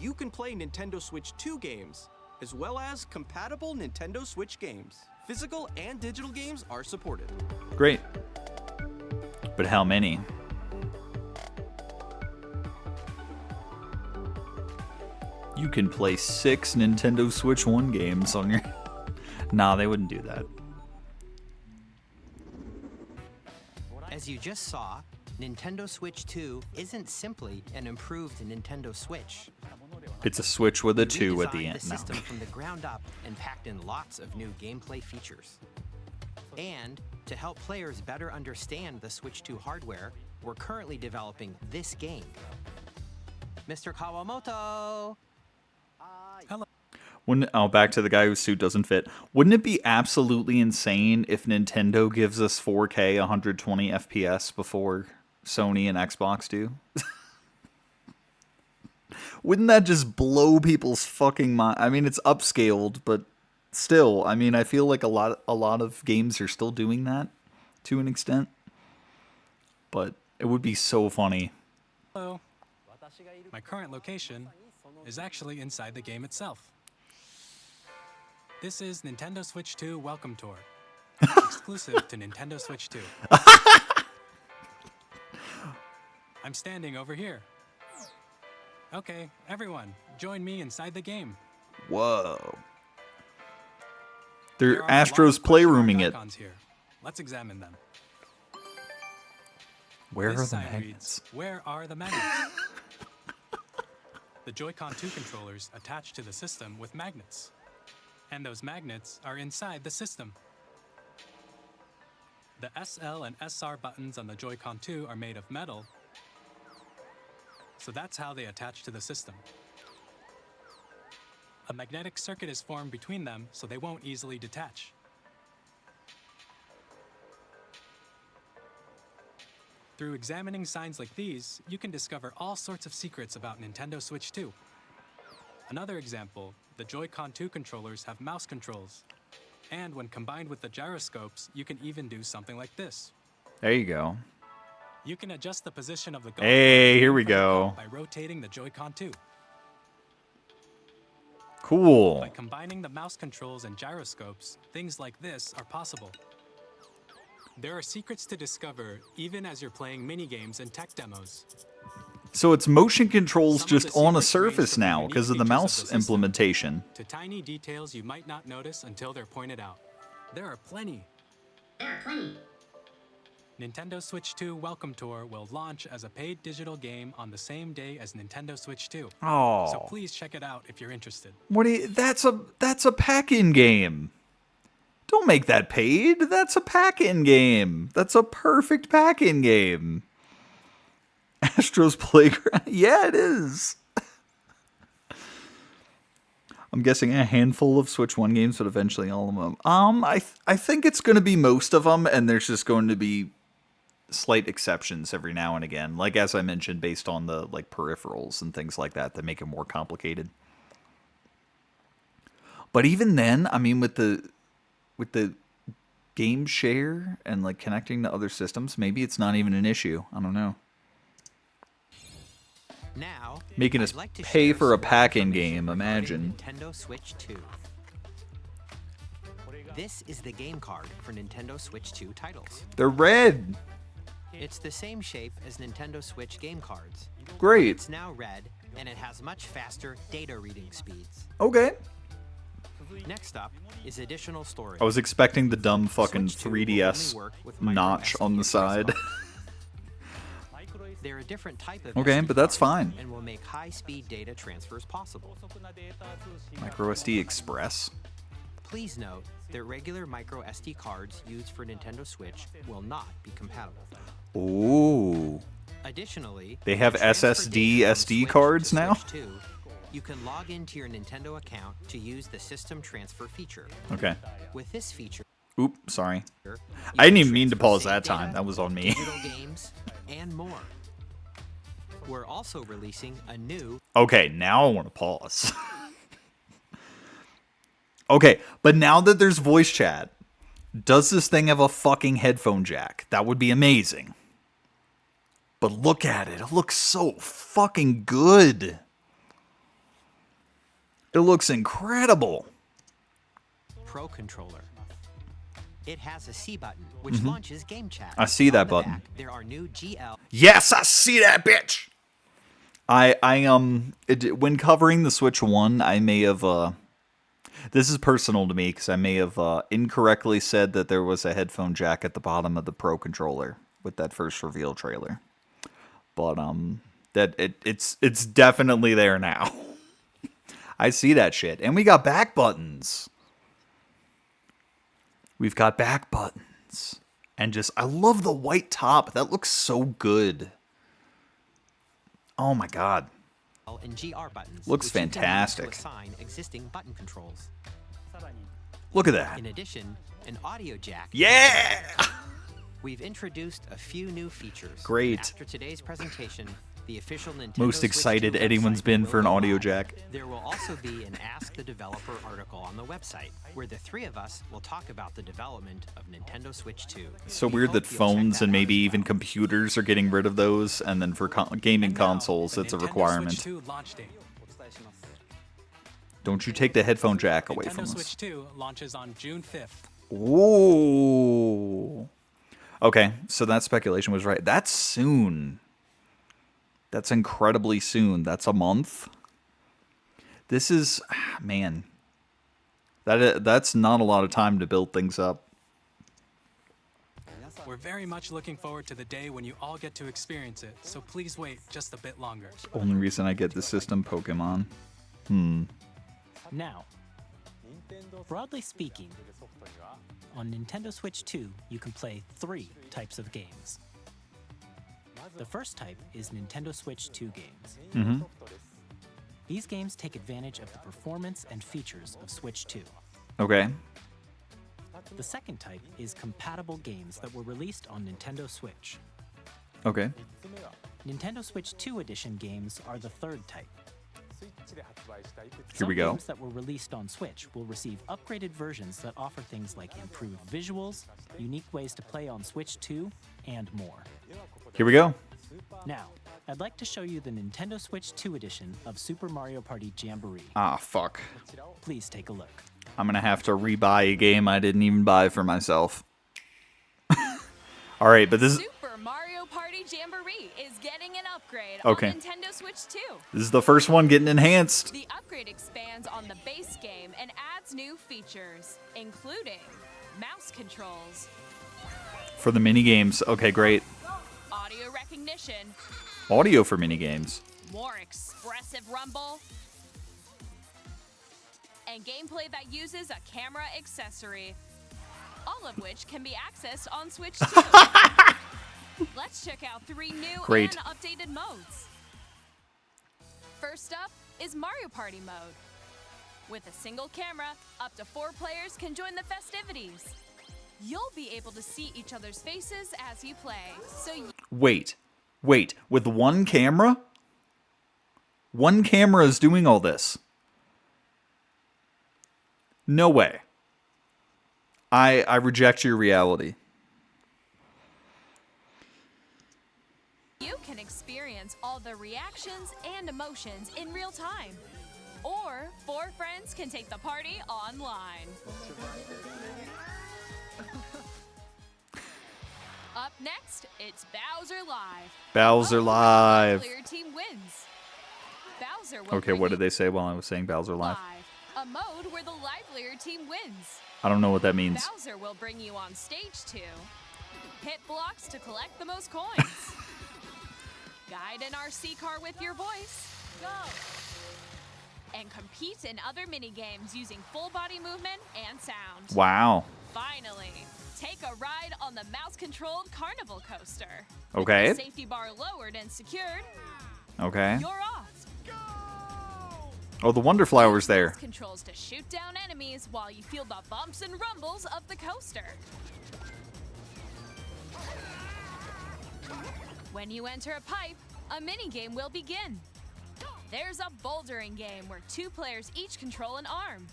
you can play Nintendo Switch 2 games, as well as compatible Nintendo Switch games. Physical and digital games are supported. Great. But how many? You can play 6 Nintendo Switch 1 games on your... Nah, they wouldn't do that. As you just saw, Nintendo Switch 2 isn't simply an improved Nintendo Switch. It's a Switch with a We 2 at the redesigned end. the No. system from the ground up and packed in lots of new gameplay features. And to help players better understand the Switch 2 hardware, we're currently developing this game. Mr. Kawamoto. Hello. Back to the guy whose suit doesn't fit. Wouldn't it be absolutely insane if Nintendo gives us 4K 120 FPS before Sony and Xbox do? Wouldn't that just blow people's fucking mind? I mean, it's upscaled, but still, I mean, I feel like a lot of games are still doing that to an extent. But it would be so funny. Hello. My current location is actually inside the game itself. This is Nintendo Switch 2 Welcome Tour, exclusive to Nintendo Switch 2. I'm standing over here. Okay, everyone, join me inside the game. Whoa. There They're are a lot of Astro's question mark playrooming it. icons here. Let's examine them. Where This are the sign magnets? reads, "Where are the magnets?" The Joy-Con 2 controllers attach to the system with magnets. And those magnets are inside the system. The SL and SR buttons on the Joy-Con 2 are made of metal, so that's how they attach to the system. A magnetic circuit is formed between them, so they won't easily detach. Through examining signs like these, you can discover all sorts of secrets about Nintendo Switch 2. Another example, the Joy-Con 2 controllers have mouse controls. And when combined with the gyroscopes, you can even do something like this. There you go. You can adjust the position of the golf Hey, ball here we from the go. cup by rotating the Joy-Con 2. Cool. By combining the mouse controls and gyroscopes, things like this are possible. There are secrets to discover even as you're playing mini-games and tech demos. So it's motion controls Some of just the on a secrets range surface from the now unique because of the features mouse system implementation. to tiny details you might not notice until they're pointed out. There are plenty. Nintendo Switch 2 Welcome Tour will launch as a paid digital game on the same day as Nintendo Switch 2. So Oh, please check it out if you're interested. that's a pack-in game. Don't make that paid. That's a pack-in game. That's a perfect pack-in game. Astro's Playground. Yeah, it is. I'm guessing a handful of Switch 1 games, but eventually all of them. I think it's going to be most of them, and there's just going to be slight exceptions every now and again. Like, as I mentioned, based on the like peripherals and things like that that make it more complicated. But even then, I mean, with the game share and like connecting to other systems, maybe it's not even an issue. I don't know. Now, Making I'd us like to pay share for a some pack-in information game, regarding imagine. Nintendo Switch 2. This is the game card for Nintendo Switch 2 titles. They're red. It's the same shape as Nintendo Switch game cards. Great. It's now red, and it has much faster data reading speeds. Okay. Next up is additional storage. I was expecting the dumb fucking Switch 2 will 3DS only work with micro notch on the SD side. buttons. They're a different type of Okay, SD but that's card fine. and will make high-speed data transfers possible. Micro SD Express. Please note that regular micro SD cards used for Nintendo Switch will not be compatible. Ooh. Additionally, They have to transfer SSD data from SD Switch cards to now? Switch 2, you can log into your Nintendo account to use the system transfer feature. Okay. With this feature, Oop, sorry. you I didn't can even mean to transfer pause saved that time. data, That was on me. digital games, and more. We're also releasing a new Okay, now I want to pause. Okay, but now that there's voice chat, does this thing have a fucking headphone jack? That would be amazing. But look at it. It looks so fucking good. It looks incredible. Pro controller. It has a C button, which launches game chat. Mm-hmm. I see that On the button. back, there are new GL. Yes, I see that bitch. When covering the Switch 1, I may have this is personal to me because I may have incorrectly said that there was a headphone jack at the bottom of the Pro controller with that first reveal trailer. But it's definitely there now. I see that shit. And we got back buttons. We've got back buttons. And just I love the white top. That looks so good. Oh my god. and GR buttons. Looks which you can use fantastic. To assign existing button controls. Look at that. In addition, an audio jack. Yeah! We've introduced a few new features. Great. After today's presentation, the official Nintendo Most Switch excited 2 anyone's website been will for an go audio live. jack. There will also be an Ask the Developer article on the website, where the three of us will talk about the development of Nintendo Switch 2. So We weird hope that you'll check phones that and out maybe as even well. computers are getting rid of those, and then for gaming And now, consoles, the it's a Nintendo requirement. Switch 2 launch date. Don't you take the headphone jack away Nintendo from us. Switch 2 launches on June 5th. Ooh. Okay, so that speculation was right. That's soon. That's incredibly soon. That's a month. This is, man. That's not a lot of time to build things up. We're very much looking forward to the day when you all get to experience it, so please wait just a bit longer. Only reason I get the system Pokemon. Now, broadly speaking, on Nintendo Switch 2, you can play 3 types of games. The first type is Nintendo Switch 2 games. These games take advantage of the performance and features of Switch 2. Okay. The second type is compatible games that were released on Nintendo Switch. Okay. Nintendo Switch 2 Edition games are the third type. Here we go. Some games that were released on Switch will receive upgraded versions that offer things like improved visuals, unique ways to play on Switch 2, and more. Here we go. Now, I'd like to show you the Nintendo Switch 2 edition of Super Mario Party Jamboree. Ah, fuck. Please take a look. I'm gonna have to rebuy a game I didn't even buy for myself. All right, but this is Super Mario Party Jamboree is getting an upgrade Okay. on Nintendo Switch 2. this is the first one getting enhanced. The upgrade expands on the base game and adds new features, including mouse controls, For the mini games. Okay, great. audio recognition, Audio for mini games. more expressive rumble, and gameplay that uses a camera accessory. All of which can be accessed on Switch 2. Let's check out 3 new Great. and updated modes. First up is Mario Party mode. With a single camera, up to 4 players can join the festivities. You'll be able to see each other's faces as you play, so Wait. With one camera? One camera is doing all this. No way. I reject your reality. you can experience all the reactions and emotions in real time. Or 4 friends can take the party online. Up next, it's Bowser Live. Bowser Oh, Live. the livelier team wins. Bowser will Okay, bring what you did they say while I was saying Bowser Live? a mode where the livelier team wins. I don't know what that means. Bowser will bring you on stage to hit blocks to collect the most coins. Guide an RC car with your voice. Go! And compete in other mini games using full body movement and sound. Wow. Finally, take a ride on the mouse-controlled carnival coaster. Okay. With the safety bar lowered and secured, Okay. you're off. Oh, the Wonder Flower's there. Mouse controls to shoot down enemies while you feel the bumps and rumbles of the coaster. When you enter a pipe, a mini-game will begin. There's a bouldering game where 2 players each control an arm.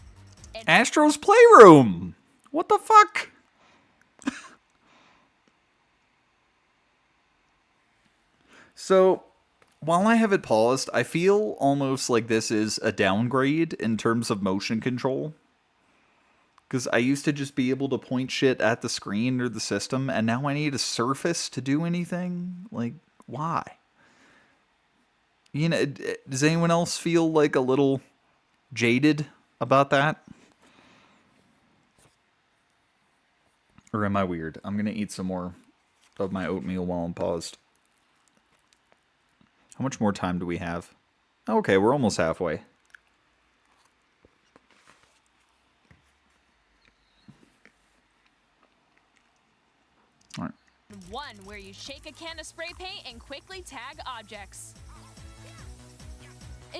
And Astro's Playroom. What the fuck? So, while I have it paused, I feel almost like this is a downgrade in terms of motion control. Because I used to just be able to point shit at the screen or the system, and now I need a surface to do anything? Like, why? You know, does anyone else feel like a little jaded about that? Or am I weird? I'm going to eat some more of my oatmeal while I'm paused. How much more time do we have? Okay, we're almost halfway. All right. one where you shake a can of spray paint and quickly tag objects.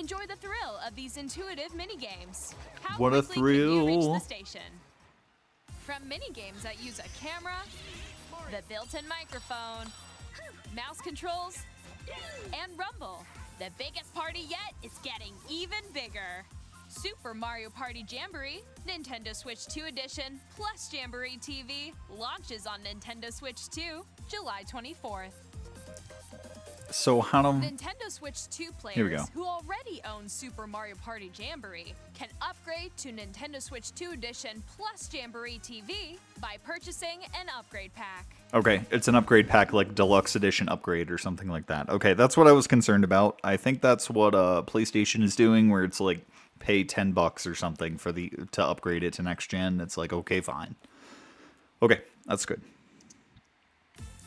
Enjoy the thrill of these intuitive mini-games. How What a quickly can you reach thrill. the station? From mini-games that use a camera, the built-in microphone, mouse controls, and rumble, the biggest party yet is getting even bigger. Super Mario Party Jamboree, Nintendo Switch 2 Edition, plus Jamboree TV launches on Nintendo Switch 2, July 24th. So how do... Nintendo Switch 2 Here we players go. who already own Super Mario Party Jamboree can upgrade to Nintendo Switch 2 Edition plus Jamboree TV by purchasing an upgrade pack. Okay, it's an upgrade pack, like deluxe edition upgrade or something like that. Okay, that's what I was concerned about. I think that's what PlayStation is doing, where it's like pay $10 or something for to upgrade it to next gen. It's like, okay, fine. Okay, that's good.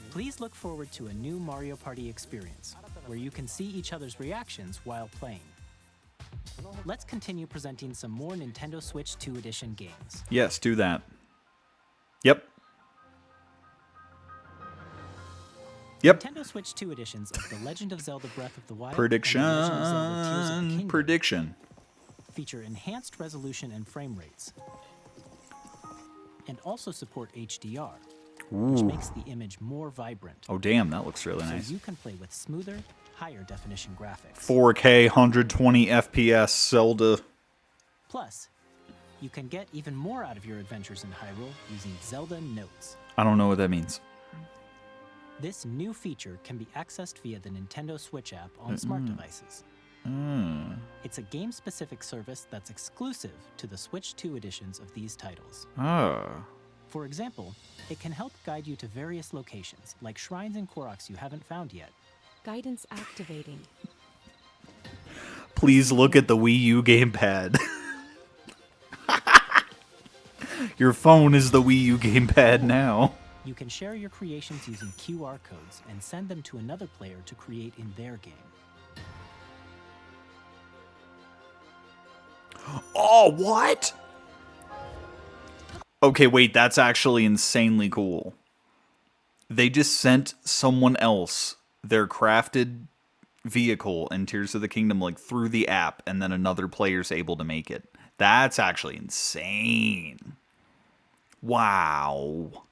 Please look forward to a new Mario Party experience, where you can see each other's reactions while playing. Let's continue presenting some more Nintendo Switch 2 Edition games. Yes, do that. Yep. Yep. Nintendo Switch 2 editions of The Legend of Zelda Breath of the Wild and The Legend of Zelda Tears of the Kingdom Prediction. feature enhanced resolution and frame rates, and also support HDR, which makes the image more vibrant. Oh, damn, that looks really So nice. you can play with smoother, higher definition graphics. 4K, 120 FPS, Zelda. Plus, you can get even more out of your adventures in Hyrule using Zelda Notes. I don't know what that means. This new feature can be accessed via the Nintendo Switch app on smart devices. It's a game-specific service that's exclusive to the Switch 2 editions of these titles. Oh. For example, it can help guide you to various locations, like shrines and Koroks you haven't found yet. Guidance activating. Please look at the Wii U gamepad. Your phone is the Wii U gamepad now. You can share your creations using QR codes and send them to another player to create in their game. Oh, what? Okay, wait, that's actually insanely cool. They just sent someone else their crafted vehicle in Tears of the Kingdom, like, through the app, and then another player's able to make it. That's actually insane. Wow.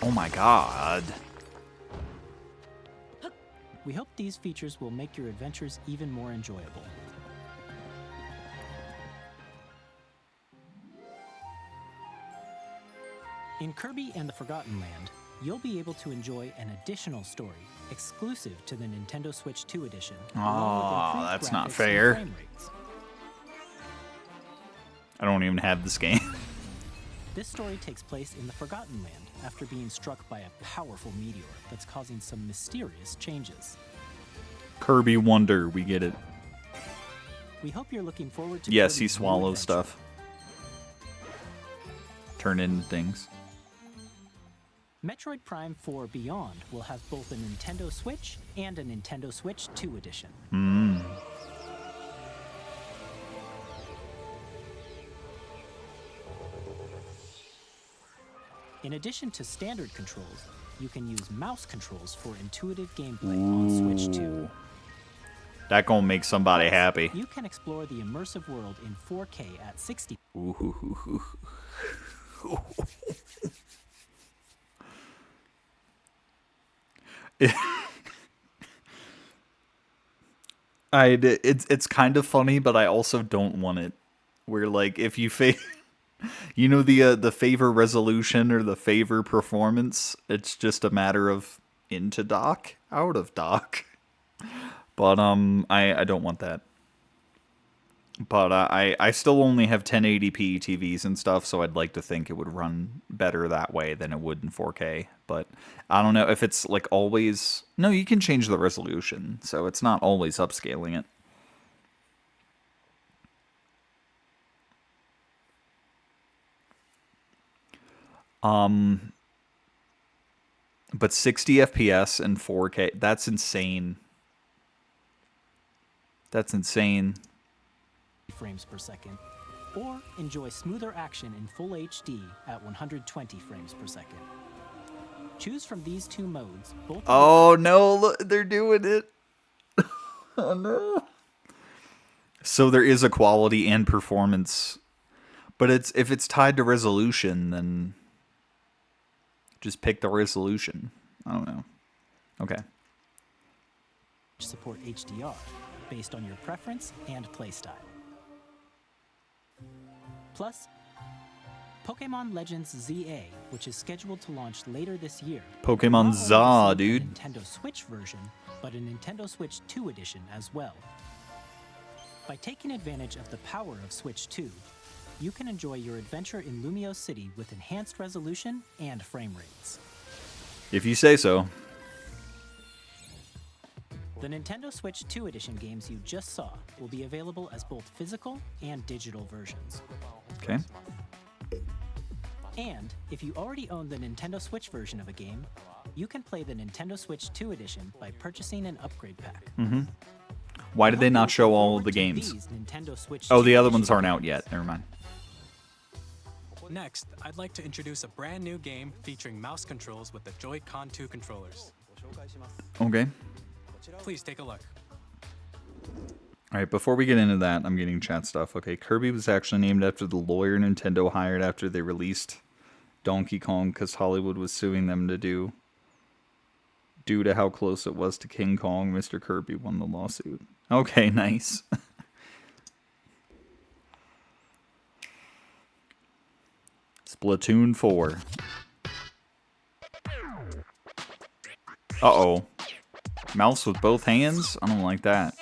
Oh my god. We hope these features will make your adventures even more enjoyable. In Kirby and the Forgotten Land, you'll be able to enjoy an additional story exclusive to the Nintendo Switch 2 edition. along with Oh, improved that's not graphics and fair. frame rates. I don't even have this game. This story takes place in the Forgotten Land after being struck by a powerful meteor that's causing some mysterious changes. Kirby Wonder, we get it. We hope you're looking forward to Yes, he Kirby's new swallows adventure. stuff. Turn into things. Metroid Prime 4 Beyond will have both a Nintendo Switch and a Nintendo Switch 2 edition. In addition to standard controls, you can use mouse controls for intuitive gameplay on Switch 2. That gonna make somebody happy. You can explore the immersive world in 4K at 60. It's kind of funny, but I also don't want it. Where like if you you know the favor resolution or the favor performance, it's just a matter of into dock, out of dock. But I don't want that. But I still only have 1080p TVs and stuff, so I'd like to think it would run better that way than it would in 4K. But I don't know if it's like always... No, you can change the resolution, so it's not always upscaling it. But 60 FPS and 4K, that's insane. That's insane. frames per second, or enjoy smoother action in full HD at 120 frames per second. Choose from these two modes. Both Oh no, look, they're doing it. Oh no. So there is a quality and performance, but if it's tied to resolution, then just pick the resolution. I don't know. Okay. Support HDR based on your preference and playstyle. Plus, Pokemon Legends ZA, which is scheduled to launch later this year. Pokemon not only ZA, receive dude. A Nintendo Switch version, but a Nintendo Switch 2 edition as well. By taking advantage of the power of Switch 2, you can enjoy your adventure in Lumio City with enhanced resolution and frame rates. If you say so. The Nintendo Switch 2 edition games you just saw will be available as both physical and digital versions. Okay. And if you already own the Nintendo Switch version of a game, you can play the Nintendo Switch 2 edition by purchasing an upgrade pack. Why did they not show all of the games? Oh, the other ones aren't out yet. Never mind. Next, I'd like to introduce a brand new game featuring mouse controls with the Joy-Con 2 controllers. Okay. Please take a look. All right, before we get into that, I'm getting chat stuff. Okay, Kirby was actually named after the lawyer Nintendo hired after they released Donkey Kong because Hollywood was suing them to due to how close it was to King Kong. Mr. Kirby won the lawsuit. Okay, nice. Splatoon 4. Uh-oh. Mouse with both hands? I don't like that.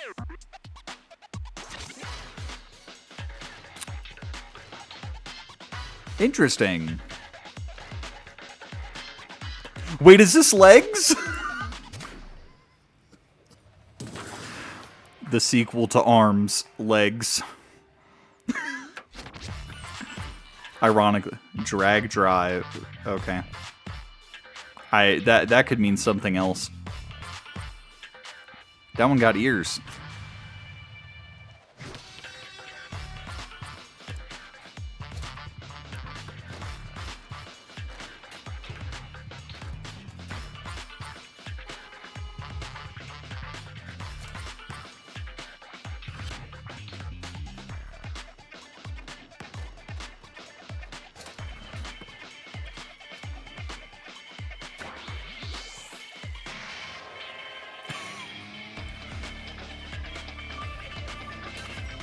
Interesting. Wait, is this legs? The sequel to Arms, legs. Ironically, drag drive. Okay. That could mean something else. That one got ears.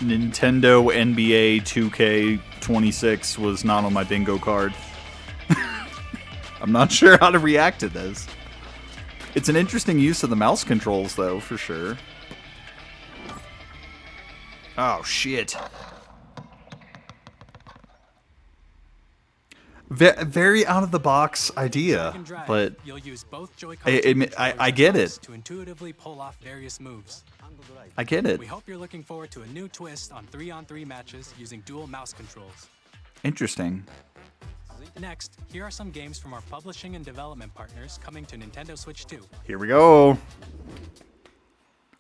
Nintendo NBA 2K26 was not on my bingo card. I'm not sure how to react to this. It's an interesting use of the mouse controls, though, for sure. Oh, shit. Very out-of-the-box idea, but You'll use both I get it. to intuitively pull off various moves. I get it. We hope you're looking forward to a new twist on 3-on-3 matches using dual mouse controls. Interesting. Next, here are some games from our publishing and development partners coming to Nintendo Switch 2. Here we go.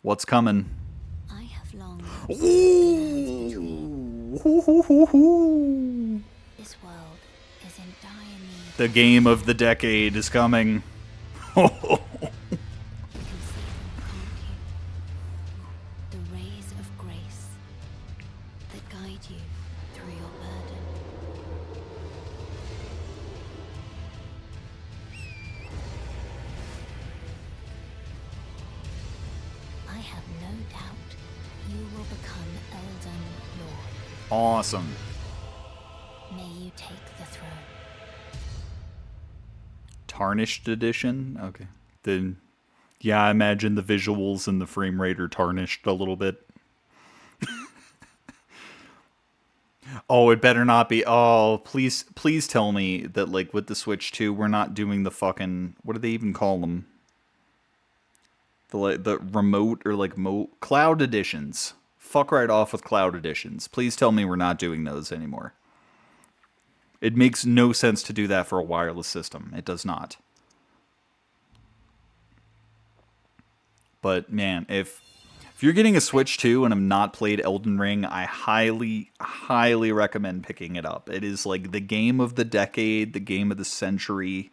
What's coming? I have long Ooh. This world is in dire need. The game of the decade is coming. You can see them, can't you? The rays of grace that guide you through your burden. I have no doubt you will become Elden Lord. Awesome. May you take the throne. Tarnished edition? Okay. Then, yeah, I imagine the visuals and the frame rate are tarnished a little bit. Oh, it better not be. Oh, please tell me that, like, with the Switch 2, we're not doing the fucking... What do they even call them? The remote or, like, cloud editions. Fuck right off with cloud editions. Please tell me we're not doing those anymore. It makes no sense to do that for a wireless system. It does not. But man, if you're getting a Switch 2 and have not played Elden Ring, I highly, highly recommend picking it up. It is like the game of the decade, the game of the century.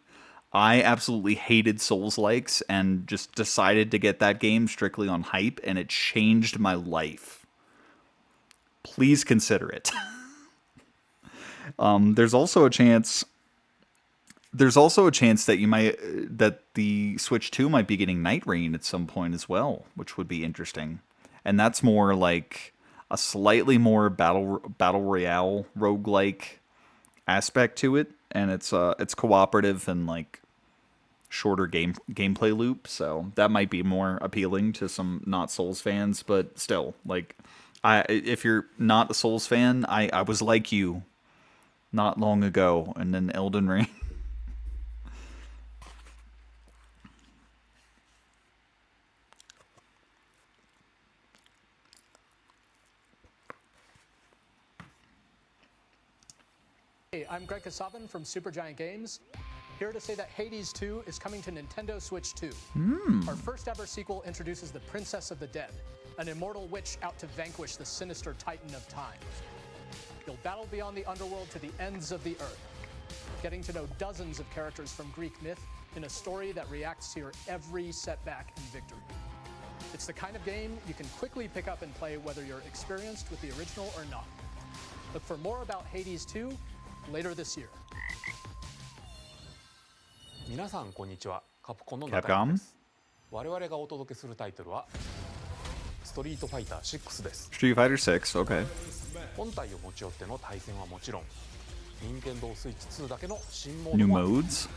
I absolutely hated Souls-likes and just decided to get that game strictly on hype, and it changed my life. please consider it. There's also a chance that the Switch 2 might be getting Night Rain at some point as well, which would be interesting. And that's more like a slightly more battle royale roguelike aspect to it, and it's cooperative and like shorter gameplay loop, so that might be more appealing to some not Souls fans, but still, like, if you're not a Souls fan, I was like you not long ago, and then Elden Ring. Hey, I'm Greg Kasavin from Supergiant Games, here to say that Hades 2 is coming to Nintendo Switch 2. Our first ever sequel introduces the Princess of the Dead, an immortal witch out to vanquish the sinister Titan of Time. You'll battle beyond the underworld to the ends of the earth, getting to know dozens of characters from Greek myth in a story that reacts to your every setback and victory. It's the kind of game you can quickly pick up and play whether you're experienced with the original or not. Look for more about Hades 2 later this year. 皆さんこんにちは。カプコンの中山です。我々がお届けするタイトルはストリートファイター6です。Street Fighter 6, okay. 本体を持ち寄っての対戦はもちろん、任天堂スイッチ2だけの新モード New も modes?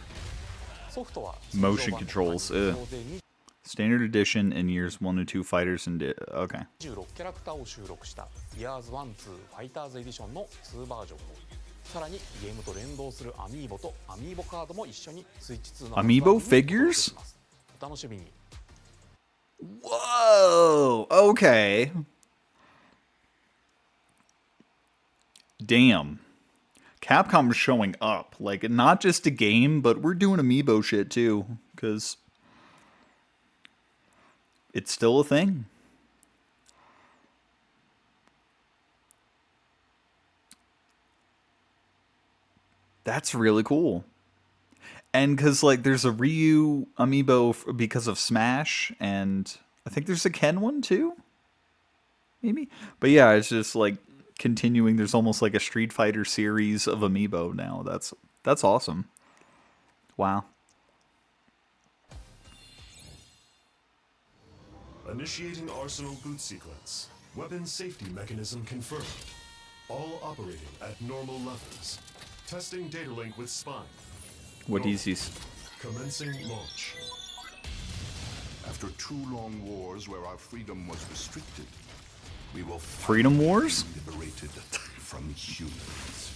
ソフトは Motion controls. Standard edition in years 1 to 2 fighters and okay. 26キャラクターを収録した Years 1-2 ファイターズエディションの2バージョンと、さらにゲームと連動するアミーボとアミーボカードも一緒にスイッチ2の Amiibo figures? お楽しみに。Whoa! Okay. Damn. Capcom's showing up. Like, not just a game, but we're doing Amiibo shit too. Because it's still a thing. That's really cool. And because, like, there's a Ryu Amiibo because of Smash, and I think there's a Ken one too? Maybe? But yeah, it's just, like, continuing. There's almost like a Street Fighter series of Amiibo now. That's awesome. Wow. Initiating Arsenal boot sequence. Weapon safety mechanism confirmed. All operating at normal levels. Testing data link with Spine. What is this? Commencing launch. After 2 long wars where our freedom was restricted, we will Freedom Wars? Liberated from humans.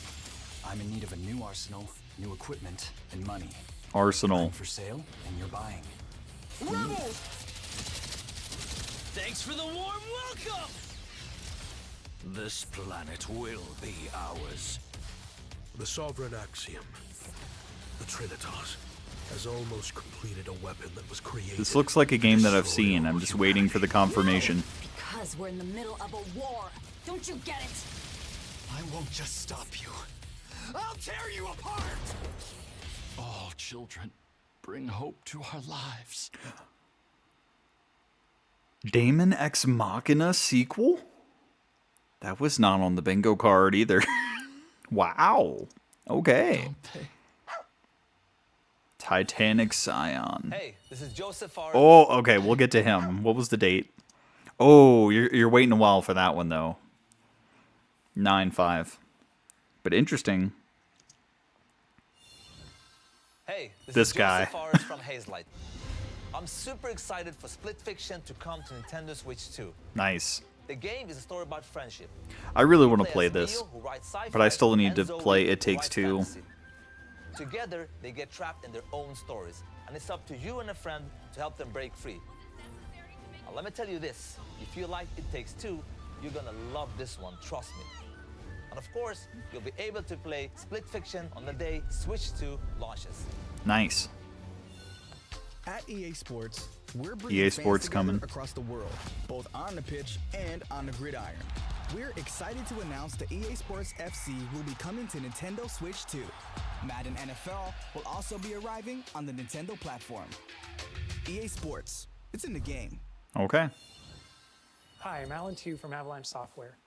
I'm in need of a new arsenal, new equipment, and money. Arsenal. Mine for sale, and you're buying. Rebels! Thanks for the warm welcome! This planet will be ours. The Sovereign Axiom, the Trinitas, has almost completed a weapon that was created. This looks like a game that I've seen. I'm just waiting for the confirmation. Because we're in the middle of a war. Don't you get it? I won't just stop you. I'll tear you apart! All children, bring hope to our lives. Daemon Ex Machina sequel? That was not on the bingo card either. Wow. Okay. Titanic Scion. Hey, this is Joseph R. Oh, okay. We'll get to him. What was the date? Oh, you're waiting a while for that one though. 9/5. But interesting. Hey, this is guy. Joseph Forrest from Hazelight. I'm super excited for Split Fiction to come to Nintendo Switch 2. Nice. The game is a story about friendship. I really want to play this, but I still need to play It Takes Two. Together, they get trapped in their own stories, and it's up to you and a friend to help them break free. Now, let me tell you this, if you like It Takes Two, you're gonna love this one, trust me. And of course, you'll be able to play Split Fiction on the day Switch 2 launches. Nice. At EA Sports, we're bringing EA fans Sports together coming across the world, both on the pitch and on the gridiron. We're excited to announce that EA Sports FC will be coming to Nintendo Switch 2. Madden NFL will also be arriving on the Nintendo platform. EA Sports, it's in the game. Okay. Hi, I'm Alan Tu from Avalanche Software.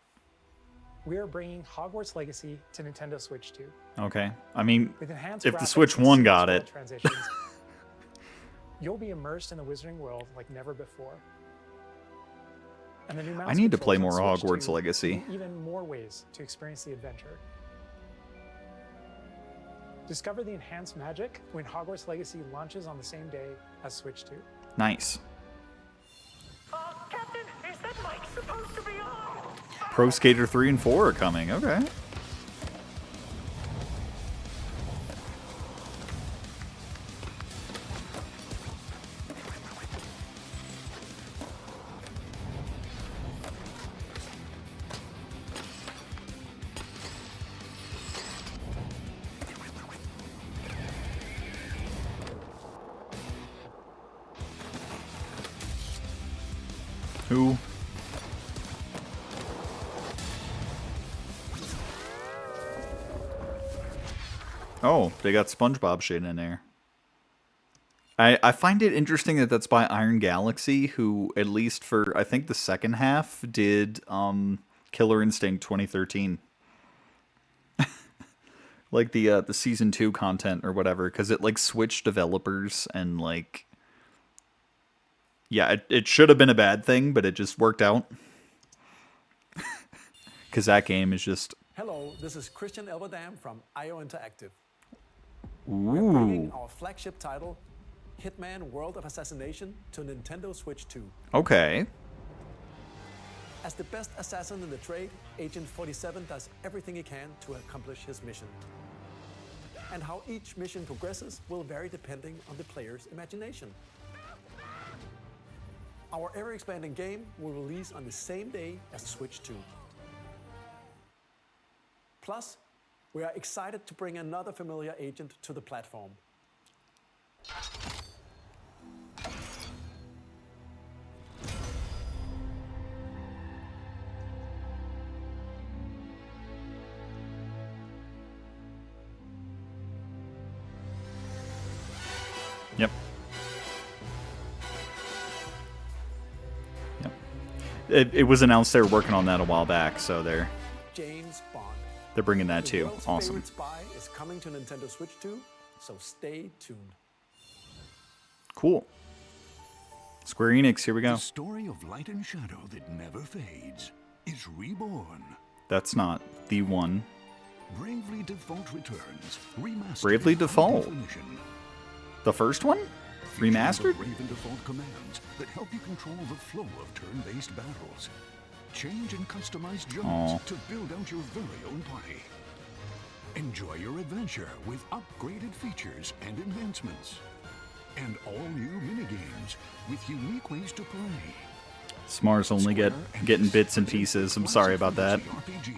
we are bringing Hogwarts Legacy to Nintendo Switch 2. Okay. I mean, With enhanced if the graphics Switch and 1 got seamless it. world transitions, you'll be immersed in the Wizarding world like never before. And the new mouse I need to play controls more on Switch Hogwarts 2 Legacy. give you even more ways to experience the adventure. Discover the enhanced magic when Hogwarts Legacy launches on the same day as Switch 2. Nice. Captain, is that mic supposed to be on? Pro Skater 3 and 4 are coming. Okay. Who? Oh, they got SpongeBob shit in there. I find it interesting that that's by Iron Galaxy, who, at least for, I think, the second half, did Killer Instinct 2013. Like the Season 2 content or whatever, because it, like, switched developers and, like... Yeah, it should have been a bad thing, but it just worked out. Because that game is just... Hello, this is Christian Elverdam from IO Interactive. Ooh. We're bringing our flagship title, Hitman World of Assassination, to Nintendo Switch 2. Okay. As the best assassin in the trade, Agent 47 does everything he can to accomplish his mission. And how each mission progresses will vary depending on the player's imagination. Our ever-expanding game will release on the same day as Switch 2. Plus, we are excited to bring another familiar agent to the platform. Yep. It was announced they were working on that a while back, so they're James Bond. bringing that The too. world's Awesome. favorite spy is coming to Nintendo Switch 2, so stay tuned. Cool. Square Enix, here we go. The story of light and shadow that never fades is reborn. That's not the one. Bravely Default returns, remastered. Bravely in high Default. definition. The first one? Remastered? Raven Default commands that help you control the flow of turn-based battles. Change and customize jumps Aw. to build out your very own party. Enjoy your adventure with upgraded features and enhancements. And all new minigames with unique ways to play. Smar's only getting bits and pieces. I'm sorry about that. RPG,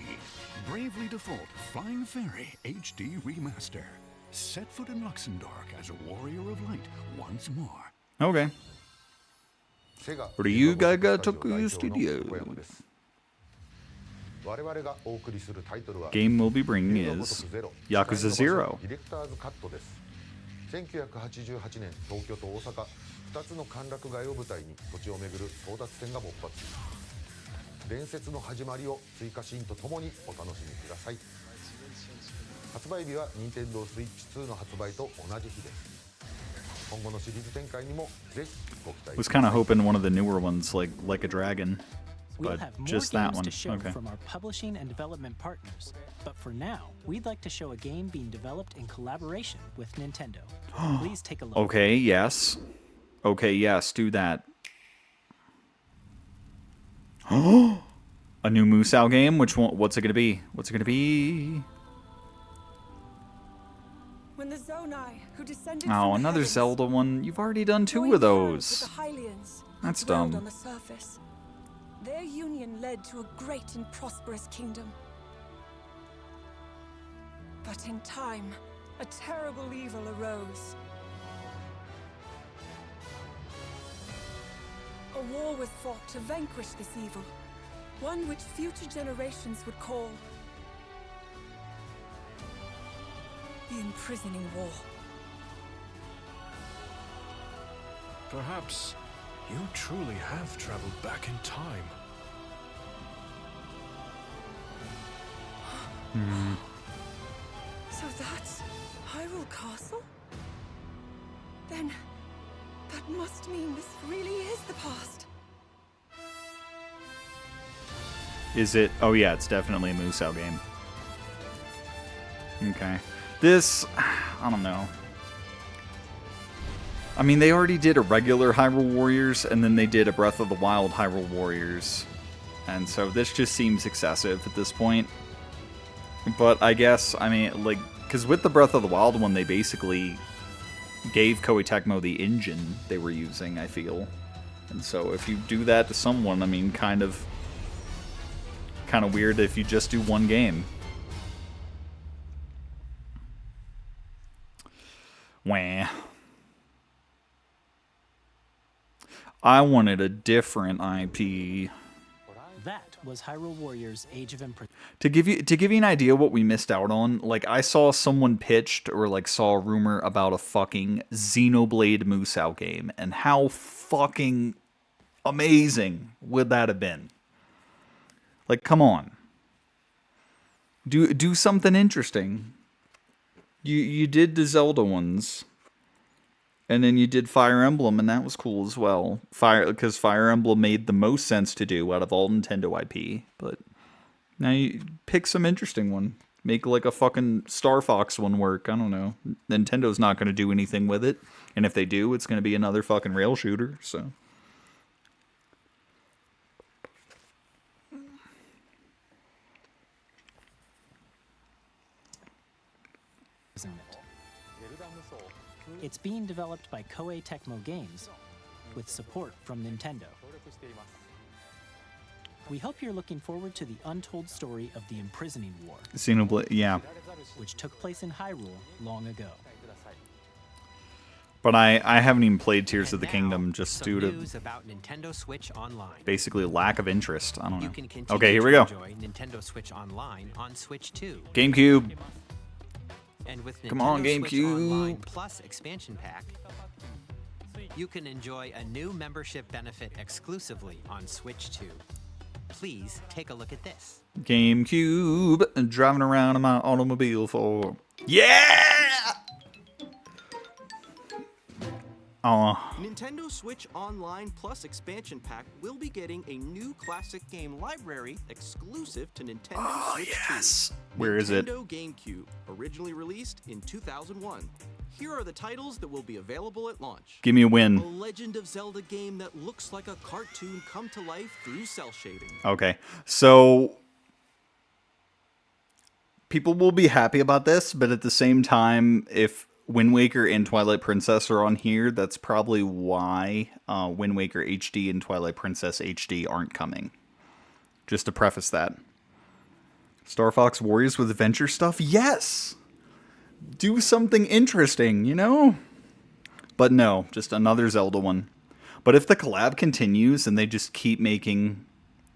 Bravely Default Flying Fairy HD Remaster. Set foot in Luxembourg as a warrior of light once more. Okay. Ryugaga Tokuyu Studio. Game we'll be bringing is Yakuza 0. 1988年東京と大阪2つの歓楽街を舞台に土地を巡る争奪戦が勃発。伝説の始まりを追加シーンとともにお楽しみください。発売日は Nintendo Switch 2の発売と同じ日です。今後のシリーズ展開にもぜひご期待ください。 Was kind of hoping one of the newer ones, like a Dragon, We'll but have more just games that one. to show Okay. from our publishing and development partners. But for now, we'd like to show a game being developed in collaboration with Nintendo. Please take a look. Okay. Yes. Okay. Yes. Do that. A new Musou game. Which one? What's it gonna be? What's it gonna be? When the Zonai, who descended Oh, from another heavens, Zelda one. You've already done two joined of hands those. with the Hylians, who That's dwelled dumb. on the surface. Their union led to a great and prosperous kingdom. But in time, a terrible evil arose. A war was fought to vanquish this evil, one which future generations would call the Imprisoning War. Perhaps you truly have traveled back in time. So that's Hyrule Castle? Then that must mean this really is the past. Is it? Oh yeah, it's definitely a Musou game. Okay. This, I don't know. I mean, they already did a regular Hyrule Warriors, and then they did a Breath of the Wild Hyrule Warriors. And so this just seems excessive at this point. But I guess, I mean, like, because with the Breath of the Wild one, they basically gave Koei Tecmo the engine they were using, I feel. And so if you do that to someone, I mean, kind of weird if you just do one game. Wah. I wanted a different IP. That was Hyrule Warriors Age of Imprisonment. To give you an idea what we missed out on, like I saw someone pitched or like saw a rumor about a fucking Xenoblade Musou game, and how fucking amazing would that have been? Like, come on. Do something interesting. You did the Zelda ones. And then you did Fire Emblem, and that was cool as well. Because Fire Emblem made the most sense to do out of all Nintendo IP. But now you pick some interesting one. Make like a fucking Star Fox one work. I don't know. Nintendo's not going to do anything with it. And if they do, it's going to be another fucking rail shooter. So. It's being developed by Koei Tecmo Games with support from Nintendo. We hope you're looking forward to the untold story of the Imprisoning War. Xenoblade, yeah. Which took place in Hyrule long ago. But I haven't even played Tears of the Kingdom just due to news about Nintendo Switch Online. basically lack of interest. I don't You know. can continue Okay, here we to go. enjoy Nintendo Switch Online on Switch 2. GameCube. And with Come on, Nintendo Switch GameCube. Online Plus expansion pack, you can enjoy a new membership benefit exclusively on Switch 2. Please take a look at this. GameCube. And driving around in my automobile for... Yeah! Nintendo Switch Online Plus expansion pack will be getting a new classic game library exclusive to Nintendo Switch 2. Where is it? Nintendo GameCube, originally released in 2001. Here are the titles that will be available at launch. Give me a win. A Legend of Zelda game that looks like a cartoon come to life through cell shading. Okay, so people will be happy about this, but at the same time, if Wind Waker and Twilight Princess are on here, that's probably why Wind Waker HD and Twilight Princess HD aren't coming. Just to preface that. Star Fox Warriors with adventure stuff? Yes! Do something interesting, you know? But no, just another Zelda one. But if the collab continues and they just keep making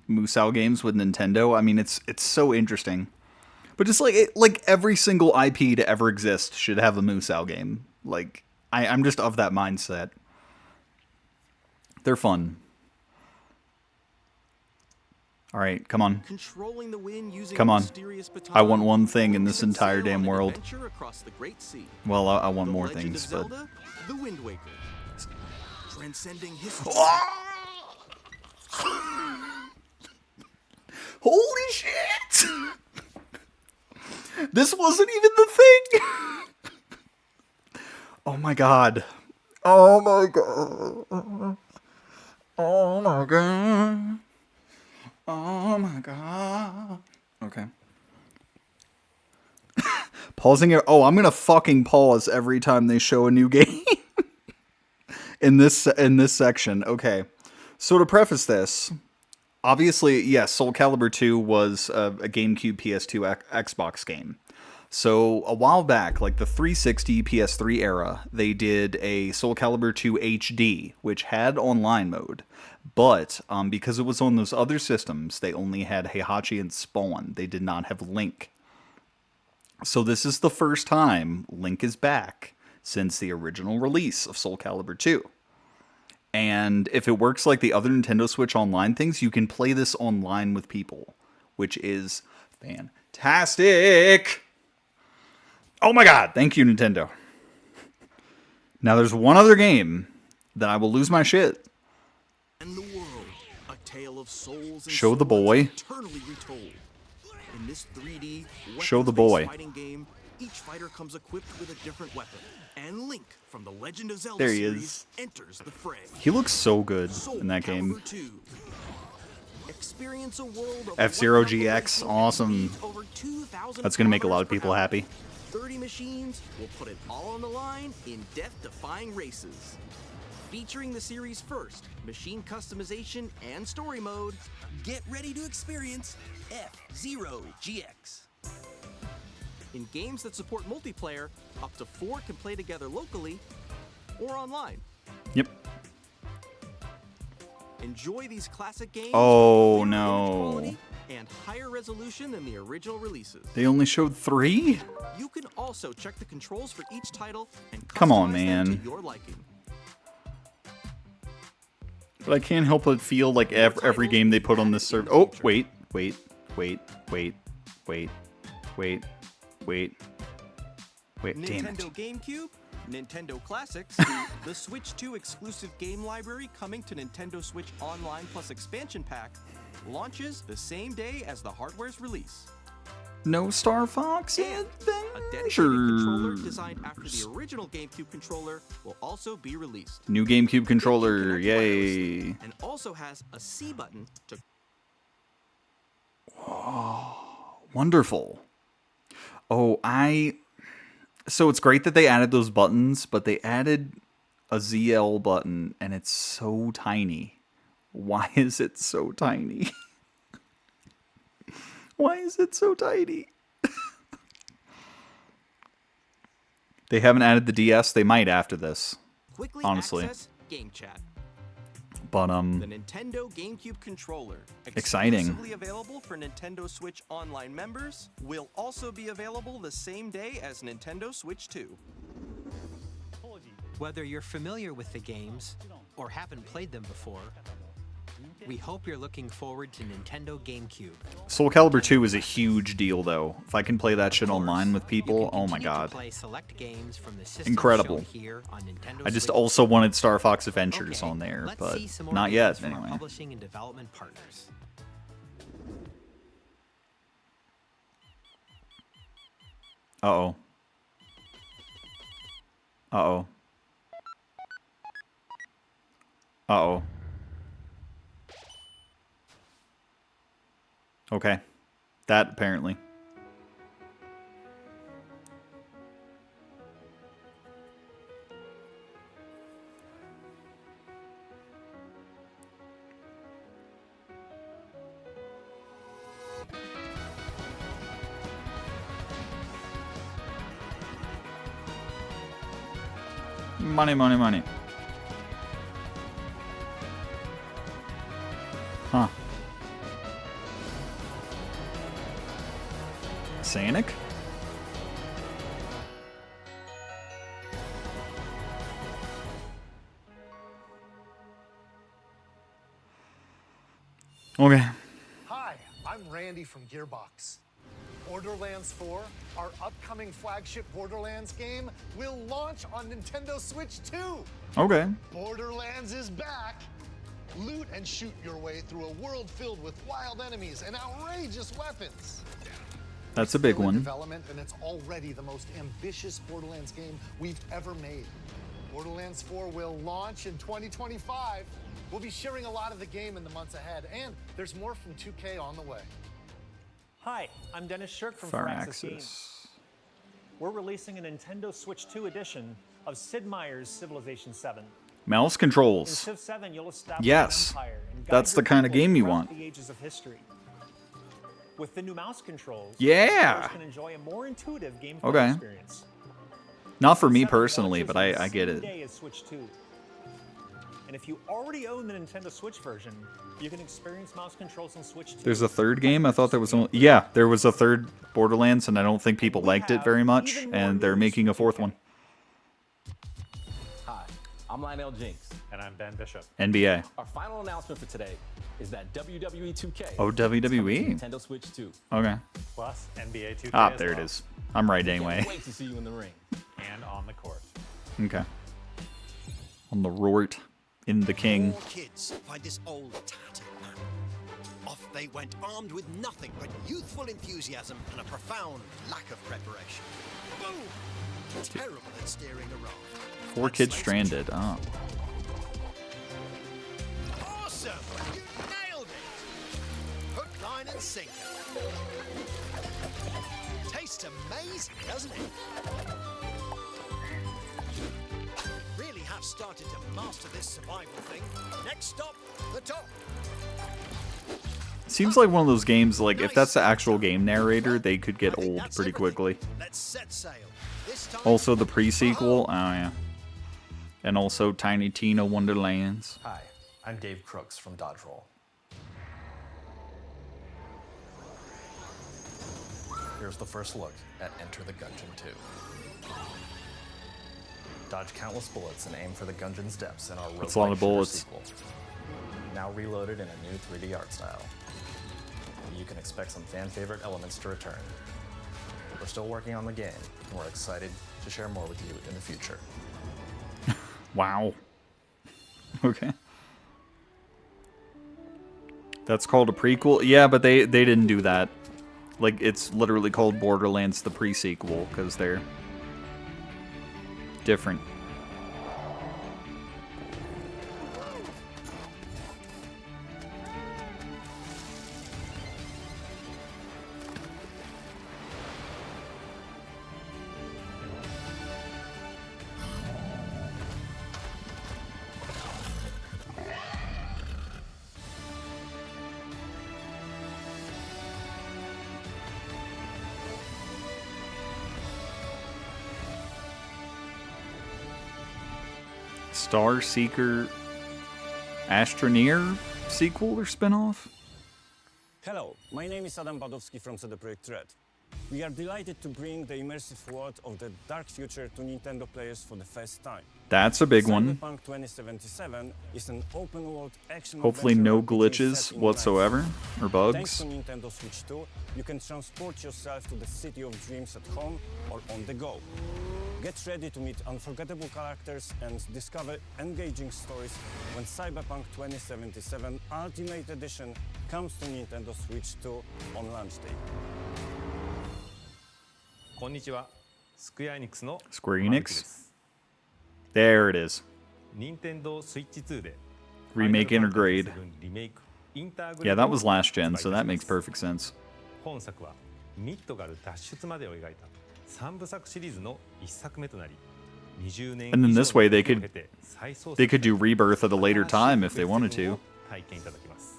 Musou games with Nintendo, I mean, it's so interesting. But just like every single IP to ever exist should have a Musou game. Like, I'm just of that mindset. They're fun. All right, come on. Controlling the wind using Come on. mysterious baton, I want one thing in this you can entire sail on damn an world. adventure across the Great Sea. Well, I want The more Legend things, of but... Zelda, The Wind Waker. Transcending history. Holy shit! This wasn't even the thing! Oh my god. Oh my god. Oh my god. Oh my god. Okay. Pausing it. Oh, I'm gonna fucking pause every time they show a new game. in this section. Okay. So to preface this, obviously, yes, Soul Calibur 2 was a GameCube PS2 Xbox game. So a while back, like the 360 PS3 era, they did a Soul Calibur 2 HD, which had online mode. But because it was on those other systems, they only had Heihachi and Spawn. They did not have Link. So this is the first time Link is back since the original release of Soul Calibur 2. And if it works like the other Nintendo Switch Online things, you can play this online with people, which is fantastic. Fantastic! Oh my god, thank you, Nintendo. Now there's one other game that I will lose my shit. And the world, a tale of souls and Show the swords boy. eternally retold. In this 3D Show the weapons-based boy. fighting game, each fighter comes equipped with a different weapon. And Link from the Legend of Zelda There he series is. enters the fray. He looks so good Soul in that game. Calibur 2. Experience a world of F-Zero one-up GX, racing awesome. speeds over 2,000 That's gonna make a lot of kilometers per people hour. happy. 30 machines will put it all on the line in death-defying races. Featuring the series' first machine customization and story mode, get ready to experience F-Zero GX. In games that support multiplayer, up to 4 can play together locally or online. Yep. Enjoy these classic games Oh, with clear image no. quality and higher resolution than the original releases. They only showed 3? You can also check the controls for each title and Come on, customize them man. to your liking. But I can't help but feel like every game they put on this server. Oh, wait. Damn it. Nintendo GameCube, Nintendo Classics, the Switch 2 exclusive game library coming to Nintendo Switch Online Plus expansion pack, launches the same day as the hardware's release. No Star Fox A dedicated controller Adventures. designed after the original GameCube controller will also be released. New GameCube controller, yay. And also has a C button to Wonderful. Oh, so it's great that they added those buttons, but they added a ZL button and it's so tiny. Why is it so tiny? Why is it so tiny? They haven't added the DS. They might after this. quickly Honestly. access Game Chat. But The Nintendo GameCube controller, Exciting. exclusively available for Nintendo Switch Online members, will also be available the same day as Nintendo Switch 2. Whether you're familiar with the games or haven't played them before, we hope you're looking forward to Nintendo GameCube. Soul Calibur 2 is a huge deal, though. If I can play that shit online with people, oh my god. Play select games from the systems Incredible. shown here on Nintendo I just Switch. also wanted Star Fox Adventures on there, Let's but see some more not games yet, from our anyway. publishing and development partners. Uh-oh. Uh-oh. Uh-oh. Okay. That, apparently. Money, money, money. Huh. Sanic? Okay. Hi, I'm Randy from Gearbox. Borderlands 4, our upcoming flagship Borderlands game, will launch on Nintendo Switch 2. Okay. Borderlands is back. Loot and shoot your way through a world filled with wild enemies and outrageous weapons. That's a big Still in one. development, and it's already the most ambitious Borderlands game we've ever made. Borderlands 4 will launch in 2025. We'll be sharing a lot of the game in the months ahead, and there's more from 2K on the way. Hi, I'm Dennis Shirk from Firaxis. Games. We're releasing a Nintendo Switch 2 edition of Sid Meier's Civilization 7. Mouse In controls. Civ 7, you'll establish Yes. an empire and guide That's your the kind of people game you throughout want. the ages of history. With the new mouse controls, Yeah. players can enjoy a more intuitive gameplay Okay. experience. Not for me personally, but I get Same it. day as Switch 2. And if you already own the Nintendo Switch version, you can experience mouse controls on Switch 2. There's a third game? I thought there was only... Yeah, there was a third Borderlands, and I don't think people liked it very much, and they're making a fourth one. Hi, I'm I'm Lionel Jinks. And I'm Ben Bishop. NBA. Our final announcement for today is that WWE 2K Oh, is coming to WWE. Nintendo Switch 2. Okay. Plus NBA 2K Ah, as there well. it is. I'm right Can't anyway. wait to see you in the ring. And on the court. Okay. On the Rort in the King. 4 kids find this old tattered map. Off they went, armed with nothing but youthful enthusiasm and a profound lack of preparation. Boom! Terrible at steering a raft. 4 kids stranded. Oh. Awesome! You nailed it! Hook, line, and sinker. Tastes amazing, doesn't it? Really have started to master this survival thing. Next stop, the top. Seems like one of those games, like, if that's the actual game narrator, they could get old pretty quickly. Let's set sail. This time, Also, the pre-sequel. Oh, yeah. And also Tiny Tina Wonderlands. Hi, I'm Dave Crooks from Dodge Roll. Here's the first look at Enter the Gungeon 2. Dodge countless bullets and aim for the Gungeon's depths in our That's a lot of roguelike shooter bullets. sequel. Now reloaded in a new 3D art style. You can expect some fan-favorite elements to return. We're still working on the game, and we're excited to share more with you in the future. Wow. Okay. That's called a prequel? Yeah, but they didn't do that. Like, it's literally called Borderlands the pre-sequel, because they're different. Star Seeker Astroneer sequel or spinoff? Hello, my name is Adam Badowski from CD Projekt Red. We are delighted to bring the immersive world of the dark future to Nintendo players for the first time. That's a big one. Cyberpunk 2077 is an open-world action Hopefully adventure no RPG glitches set in whatsoever or Thanks bugs. to Nintendo Switch 2, you can transport yourself to the city of dreams at home or on the go. Get ready to meet unforgettable characters and discover engaging stories when Cyberpunk 2077 Ultimate Edition comes to Nintendo Switch 2 on launch day. こんにちは。スクエアエニックスの Square マルクで Enix. す。 There it is. 任天堂スイッチ2で Remake Intergrade. リメイクインターグ Yeah, レード that を was last gen, 発 so 売い that たし makes ます perfect sense. 本作はミッドガル脱出までを描いた3部作シリーズの1作目となり、20年 And then 以上 this way の they 時を could 経て再創 they 作 could do Rebirth at a later 新しい time if they wanted セブン to. を体験いただきます。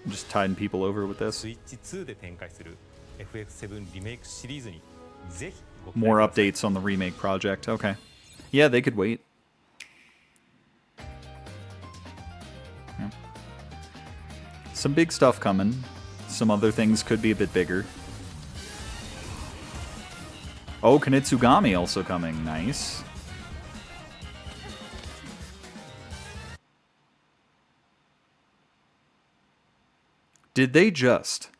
Just tidying people over with this. スイッチ2で展開する FF7 リメイクシリーズにぜひご期待 More ください。 updates on the remake project. Okay. Yeah, they could wait. Yeah. Some big stuff coming. Some other things could be a bit bigger. Oh, Kanetsugami also coming. Nice. Did they just...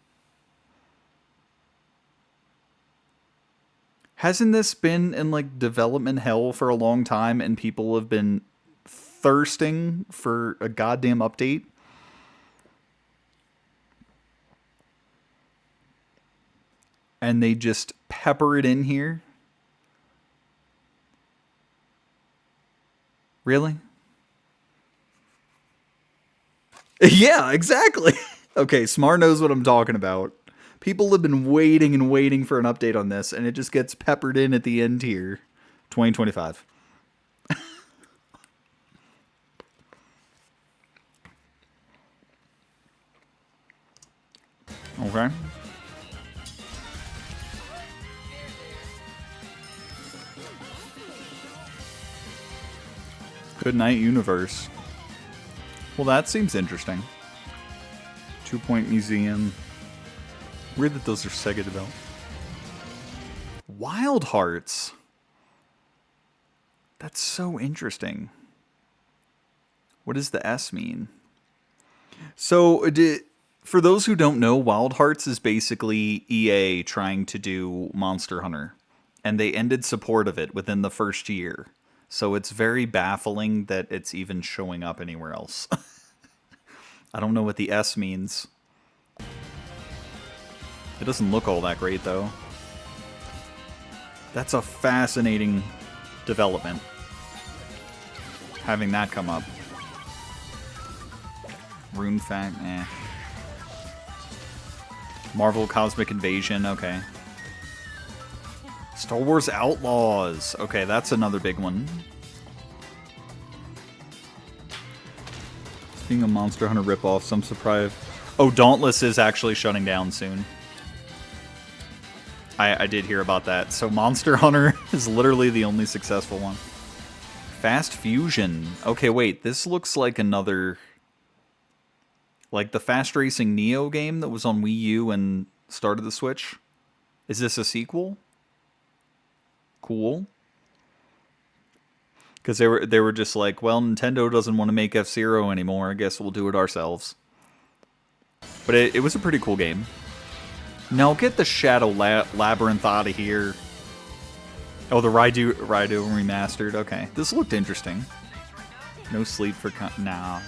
Hasn't this been in, like, development hell for a long time and people have been thirsting for a goddamn update? And they just pepper it in here? Really? Yeah, exactly. Okay, Smart knows what I'm talking about. People have been waiting and waiting for an update on this, and it just gets peppered in at the end here. 2025. Okay. Good Night Universe. Well, that seems interesting. 2 Point Museum. Weird that those are Sega developed. Wild Hearts. That's so interesting. What does the S mean? So, for those who don't know, Wild Hearts is basically EA trying to do Monster Hunter. And they ended support of it within the first year. So it's very baffling that it's even showing up anywhere else. I don't know what the S means. It doesn't look all that great, though. That's a fascinating development. Having that come up. Rune Fact, eh. Marvel Cosmic Invasion, okay. Star Wars Outlaws. Okay, that's another big one. Being a Monster Hunter ripoff, some surprise. Oh, Dauntless is actually shutting down soon. I did hear about that. So Monster Hunter is literally the only successful one. Fast Fusion. Okay, wait. This looks like another... Like the Fast Racing Neo game that was on Wii U and started the Switch. Is this a sequel? Cool. Because they were just like, well, Nintendo doesn't want to make F-Zero anymore. I guess we'll do it ourselves. But it was a pretty cool game. Now get the Shadow Labyrinth out of here. Oh, the Raidu remastered. Okay, this looked interesting. No sleep for nah.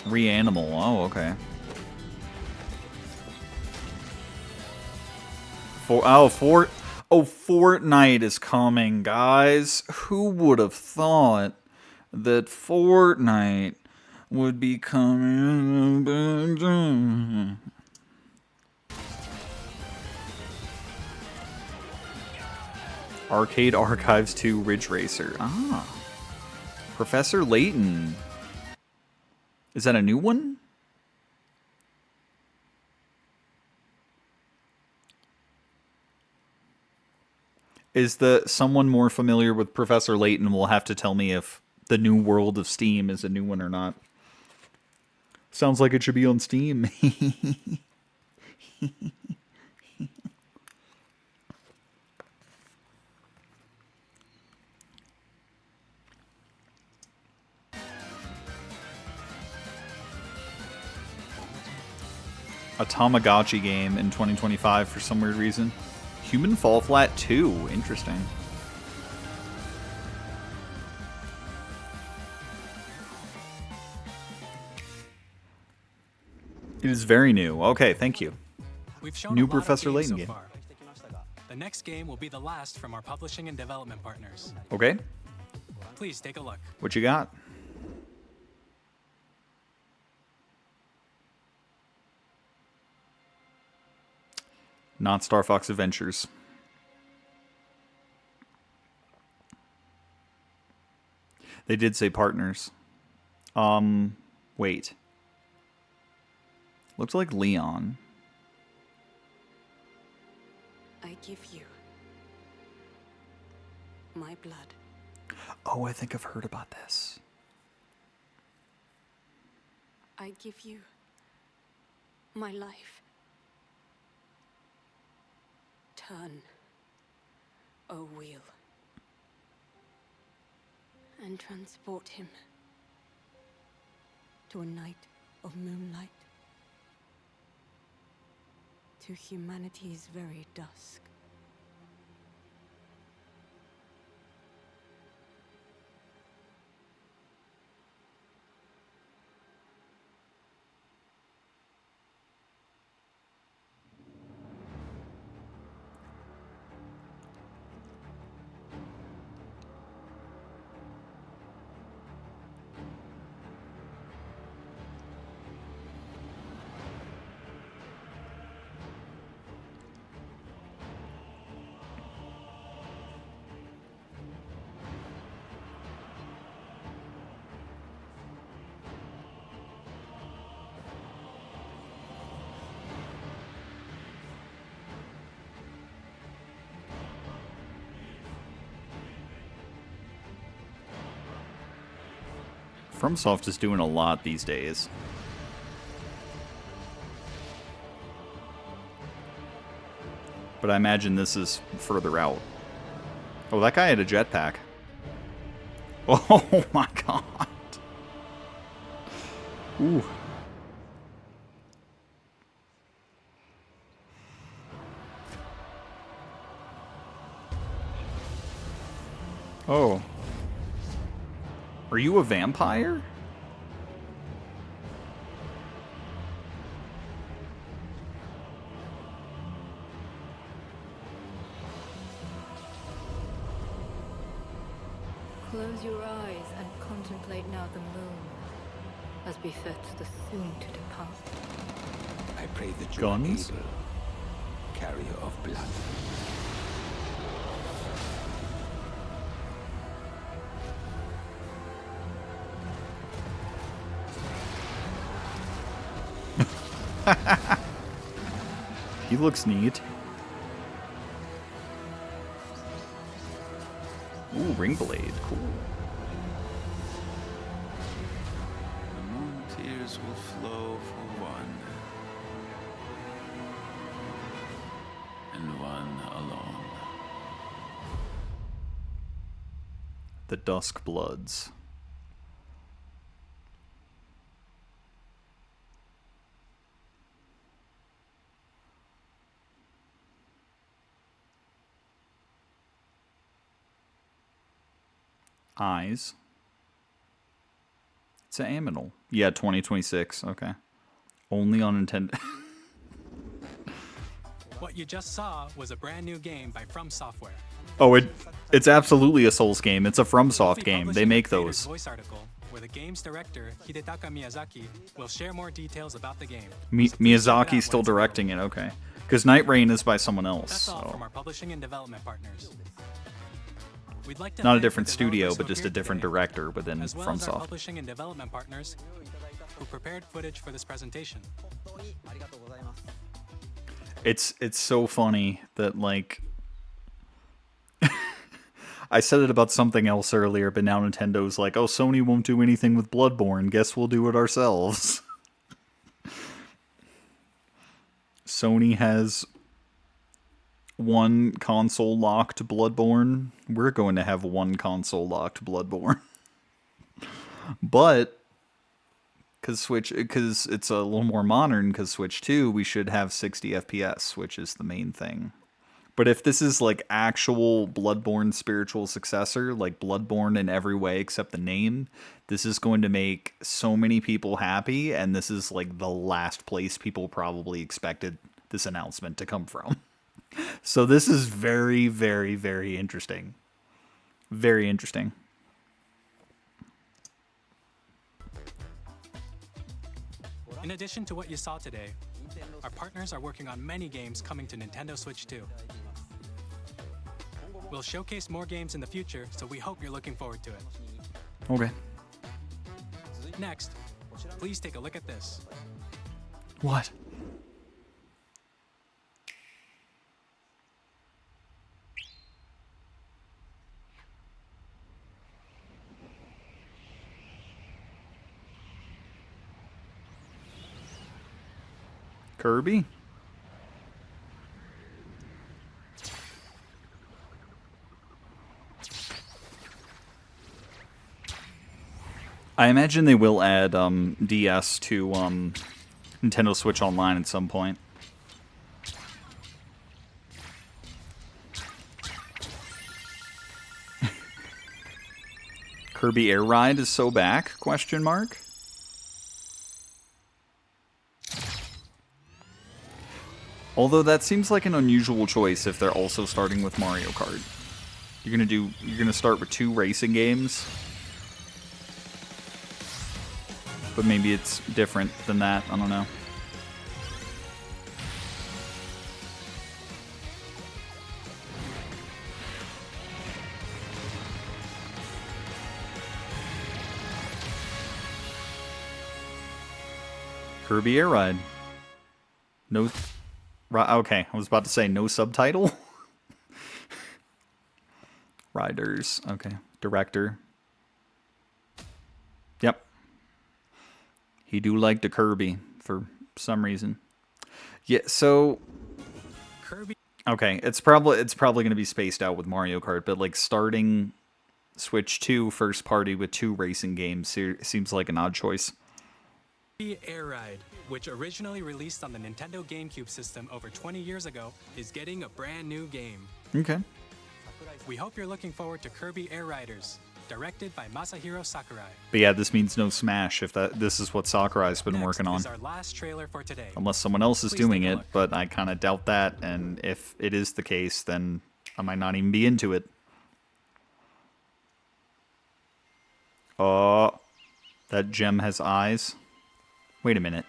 Reanimal. Oh, okay. Fortnite is coming, guys. Who would have thought that Fortnite would be coming? Arcade Archives 2 Ridge Racer. Ah. Professor Layton. Is that a new one? Is someone more familiar with Professor Layton will have to tell me if the new World of Steam is a new one or not. Sounds like it should be on Steam. A Tamagotchi game in 2025 for some weird reason. Human Fall Flat 2. Interesting. It is very new. Okay, thank you. We've shown New a lot of Professor games Layton so game. far. The next game will be the last from our publishing and development partners. Okay. Please take a look. What you got? Not Star Fox Adventures. They did say partners. Wait. Looks like Leon. I give you my blood. Oh, I think I've heard about this. I give you my life. Turn, O wheel, and transport him to a night of moonlight, to humanity's very dusk. FromSoft is doing a lot these days. But I imagine this is further out. Oh, that guy had a jetpack. Oh my god. Ooh. Oh. Are you a vampire? Close your eyes and contemplate now the moon, as befits the soon to depart. I pray that you Guns? are able, carrier of blood. He looks neat. Ooh, ring blade, cool. The moon tears will flow for one, and one alone. The Dusk Bloods. Eyes. It's an aminal. Yeah, 2026. Okay. Only on Nintendo. What you just saw was a brand new game by From Software. Oh, it's absolutely a Souls game. It's a FromSoft game. They make Creator's those. Voice article, where the game's director Hidetaka Miyazaki will share more details about the game. Miyazaki's still directing it. Okay. Because Night Rain is by someone else. That's all So. from our publishing and development partners. We'd like to Not a thank the different studio, developers but who just a appeared different today, director within as well as our FromSoft. publishing and development partners who prepared footage for this presentation. It's so funny that, like, I said it about something else earlier, but now Nintendo's like, oh, Sony won't do anything with Bloodborne. Guess we'll do it ourselves. Sony has one console locked Bloodborne. We're going to have one console locked Bloodborne. But because it's a little more modern, because Switch 2, we should have 60 FPS, which is the main thing. But if this is like actual Bloodborne spiritual successor, like Bloodborne in every way except the name, this is going to make so many people happy, and this is like the last place people probably expected this announcement to come from. So this is very, very, very interesting. Very interesting. In addition to what you saw today, our partners are working on many games coming to Nintendo Switch 2. We'll showcase more games in the future, so we hope you're looking forward to it. Okay. Next, please take a look at this. What? Kirby? I imagine they will add DS to Nintendo Switch Online at some point. Kirby Air Ride is so back? Question mark. Although that seems like an unusual choice if they're also starting with Mario Kart. You're gonna start with 2 racing games. But maybe it's different than that, I don't know. Kirby Air Ride. No... Okay, I was about to say no subtitle. Riders. Okay. Director. Yep. He do like the Kirby for some reason. Yeah, so... Kirby. Okay, it's probably going to be spaced out with Mario Kart, but like starting Switch 2 first party with 2 racing games seems like an odd choice. Air Ride, which originally released on the Nintendo GameCube system over 20 years ago, is getting a brand new game. Okay. We hope you're looking forward to Kirby Air Riders, directed by Masahiro Sakurai. But yeah, this means no Smash if this is what Sakurai's been working on. This is our last trailer for today. Unless someone else is Please doing take a it, look. but I kind of doubt that, and if it is the case, then I might not even be into it. Oh, that gem has eyes. Wait a minute.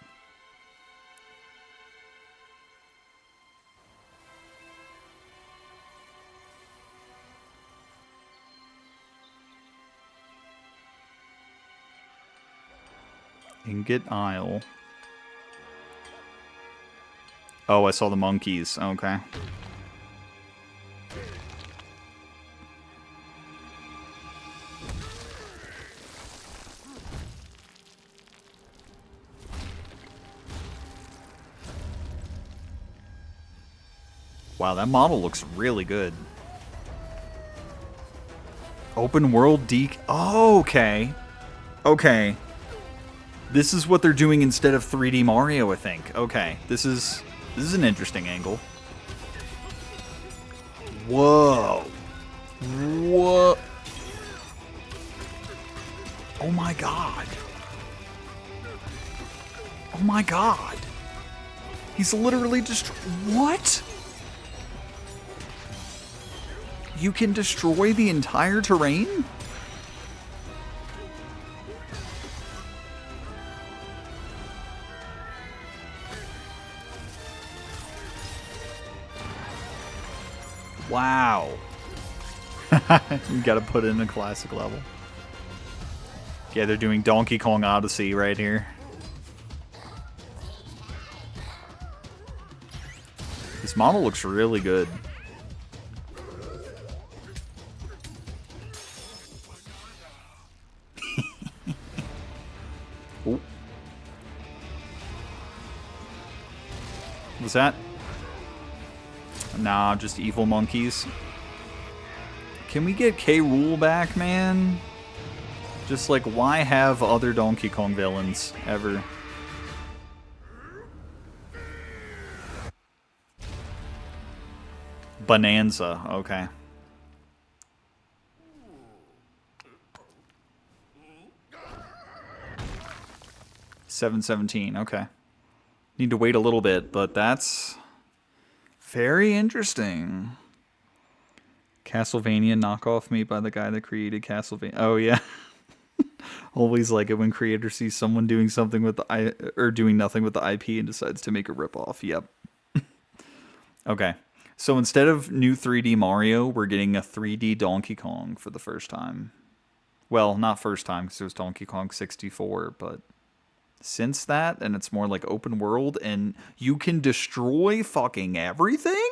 Ingot Isle. Oh, I saw the monkeys. Okay. Wow, that model looks really good. Open world deke. Oh, okay. Okay. This is what they're doing instead of 3D Mario, I think. Okay. This is an interesting angle. Whoa. Whoa. Oh my god. Oh my god. He's literally just... What? You can destroy the entire terrain? Wow. You gotta put it in a classic level. Yeah, they're doing Donkey Kong Odyssey right here. This model looks really good. Oh. What's that? Nah, just evil monkeys. Can we get K. Rool back, man? Just like, why have other Donkey Kong villains ever? Bonanza, okay. $7.17, okay. Need to wait a little bit, but that's very interesting. Castlevania knockoff made by the guy that created Castlevania. Oh yeah. Always like it when creators see someone doing something with doing nothing with the IP and decides to make a ripoff. Yep. Okay. So instead of new 3D Mario, we're getting a 3D Donkey Kong for the first time. Well, not first time because it was Donkey Kong 64, but since that, and it's more like open world, and you can destroy fucking everything?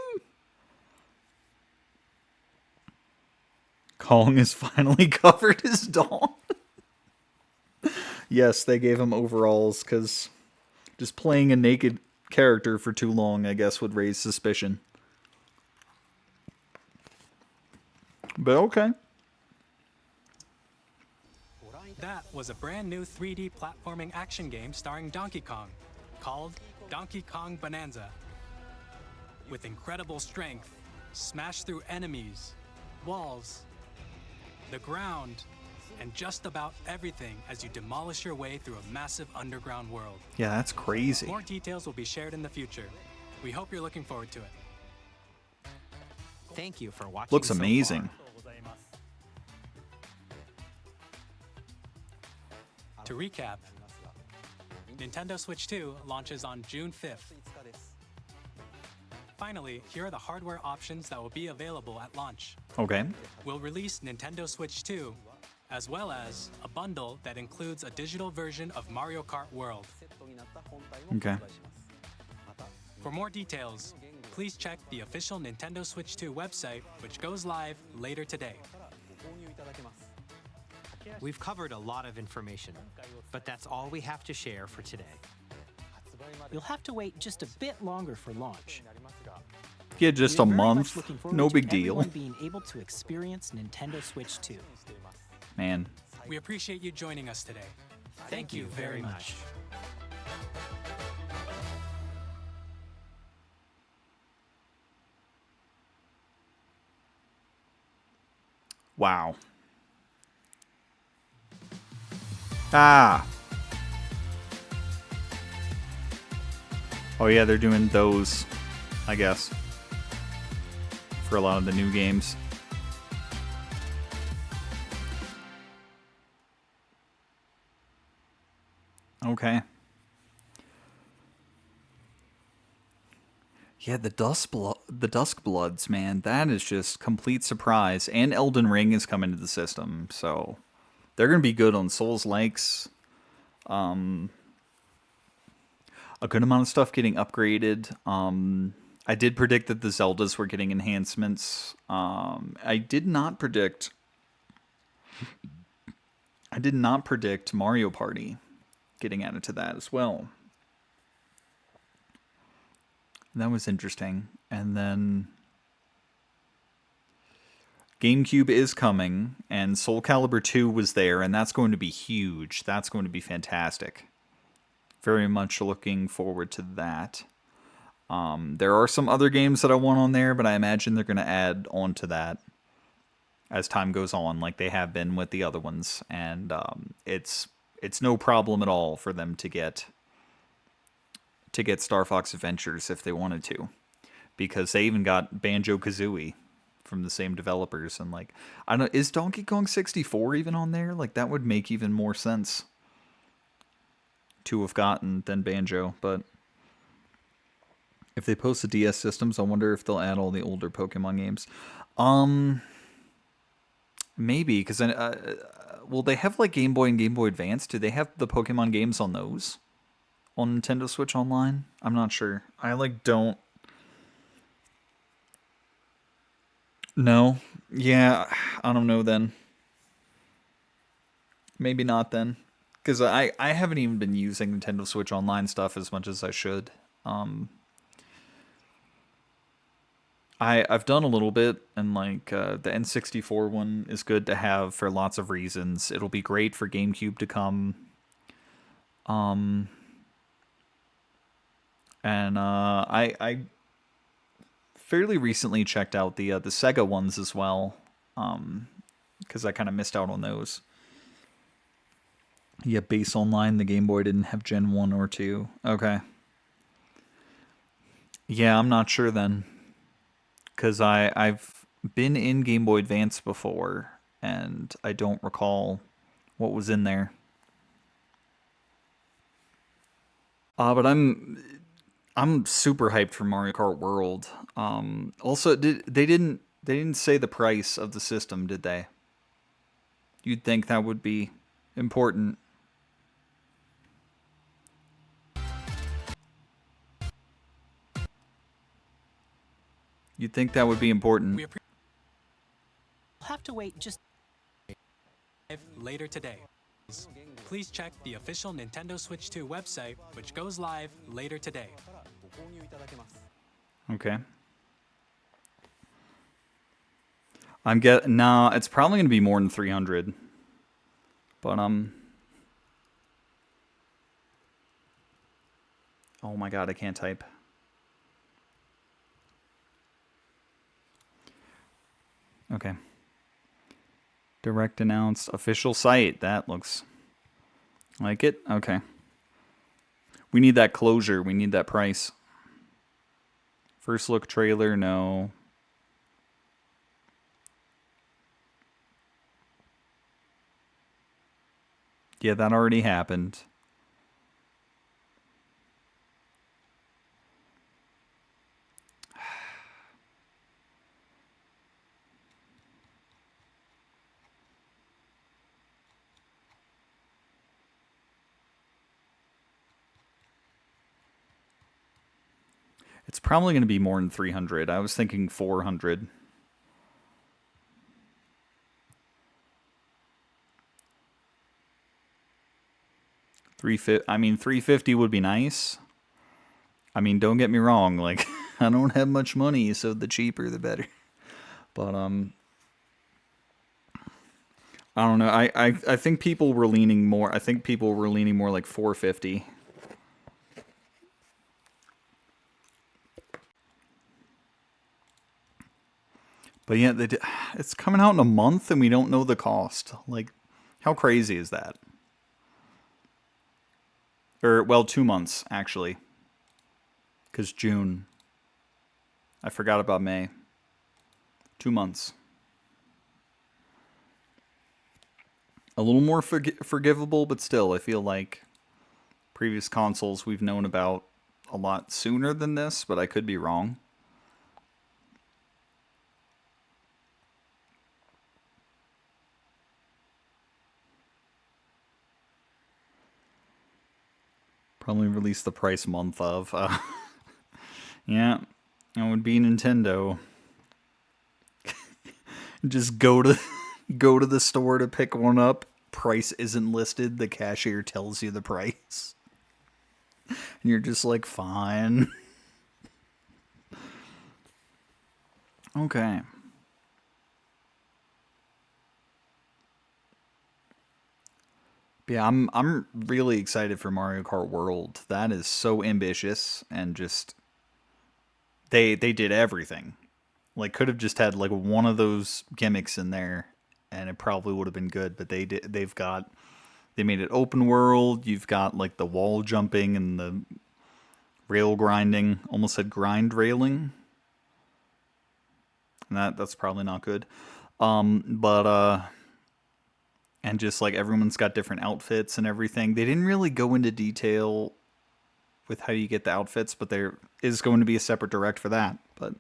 Kong has finally covered his dawn. Yes, they gave him overalls, because just playing a naked character for too long, I guess, would raise suspicion. But okay. That was a brand new 3D platforming action game starring Donkey Kong, called Donkey Kong Bonanza. With incredible strength, smash through enemies, walls, the ground, and just about everything as you demolish your way through a massive underground world. Yeah, that's crazy. More details will be shared in the future. We hope you're looking forward to it. Thank you for watching. Looks so amazing. far. To recap, Nintendo Switch 2 launches on June 5th. Finally, here are the hardware options that will be available at launch. Okay. We'll release Nintendo Switch 2, as well as a bundle that includes a digital version of Mario Kart World. Okay. For more details, please check the official Nintendo Switch 2 website, which goes live later today. We've covered a lot of information, but that's all we have to share for today. You'll have to wait just a bit longer for launch. Yeah, just a We're very much month. looking forward No to big deal. everyone being able to experience Nintendo Switch 2. Man. We appreciate you joining us today. Thank you very much. Wow. Ah. Oh yeah, they're doing those, I guess, for a lot of the new games. Okay. Yeah, the Dusk Bloods, man, that is just complete surprise. And Elden Ring is coming to the system, so they're gonna be good on Souls likes. A good amount of stuff getting upgraded. I did predict that the Zeldas were getting enhancements. I did not predict Mario Party getting added to that as well. That was interesting. And then GameCube is coming, and Soul Calibur 2 was there, and that's going to be huge. That's going to be fantastic. Very much looking forward to that. There are some other games that I want on there, but I imagine they're going to add on to that as time goes on, like they have been with the other ones. And it's no problem at all for them to get Star Fox Adventures if they wanted to, because they even got Banjo-Kazooie from the same developers. And like, I don't know, is Donkey Kong 64 even on there? Like, that would make even more sense to have gotten than Banjo. But if they post the DS systems, I wonder if they'll add all the older Pokemon games. Maybe, because will they have like Game Boy and Game Boy Advance? Do they have the Pokemon games on those on Nintendo Switch Online? I'm not sure. I like don't. No. Yeah, I don't know then. Maybe not then. Because I haven't even been using Nintendo Switch Online stuff as much as I should. I've done a little bit, and like the N64 one is good to have for lots of reasons. It'll be great for GameCube to come. And I fairly recently checked out the Sega ones as well, because I kind of missed out on those. Yeah, base online, the Game Boy didn't have Gen 1 or 2. Okay. Yeah, I'm not sure then. Because I've been in Game Boy Advance before, and I don't recall what was in there. But I'm super hyped for Mario Kart World. Also, they didn't say the price of the system, did they? You'd think that would be important. You'd think that would be important. We'll have to wait just later today. Please check the official Nintendo Switch 2 website, which goes live later today. Okay. Nah, it's probably gonna be more than 300. But oh my god, I can't type. Okay. Direct announced official site. That looks like it. Okay. We need that closure. We need that price. First look trailer, no. Yeah, that already happened. It's probably going to be more than 300. I was thinking 400. I mean, 350 would be nice. I mean, don't get me wrong. Like, I don't have much money, so the cheaper the better. But I don't know. I think people were leaning more. I think people were leaning more like 450. But yeah, it's coming out in a month and we don't know the cost. Like, how crazy is that? Or, well, 2 months, actually. Because June. I forgot about May. 2 months. A little more forgivable, but still, I feel like previous consoles we've known about a lot sooner than this, but I could be wrong. Probably release the price month of. Yeah, that would be Nintendo. Just go to the store to pick one up. Price isn't listed. The cashier tells you the price. And you're just like, fine. Okay. Yeah, I'm really excited for Mario Kart World. That is so ambitious and just they did everything. Like, could have just had like one of those gimmicks in there and it probably would have been good, but they made it open world. You've got like the wall jumping and the rail grinding. Almost said grind railing. And that's probably not good. But and just like everyone's got different outfits and everything. They didn't really go into detail with how you get the outfits, but there is going to be a separate direct for that. But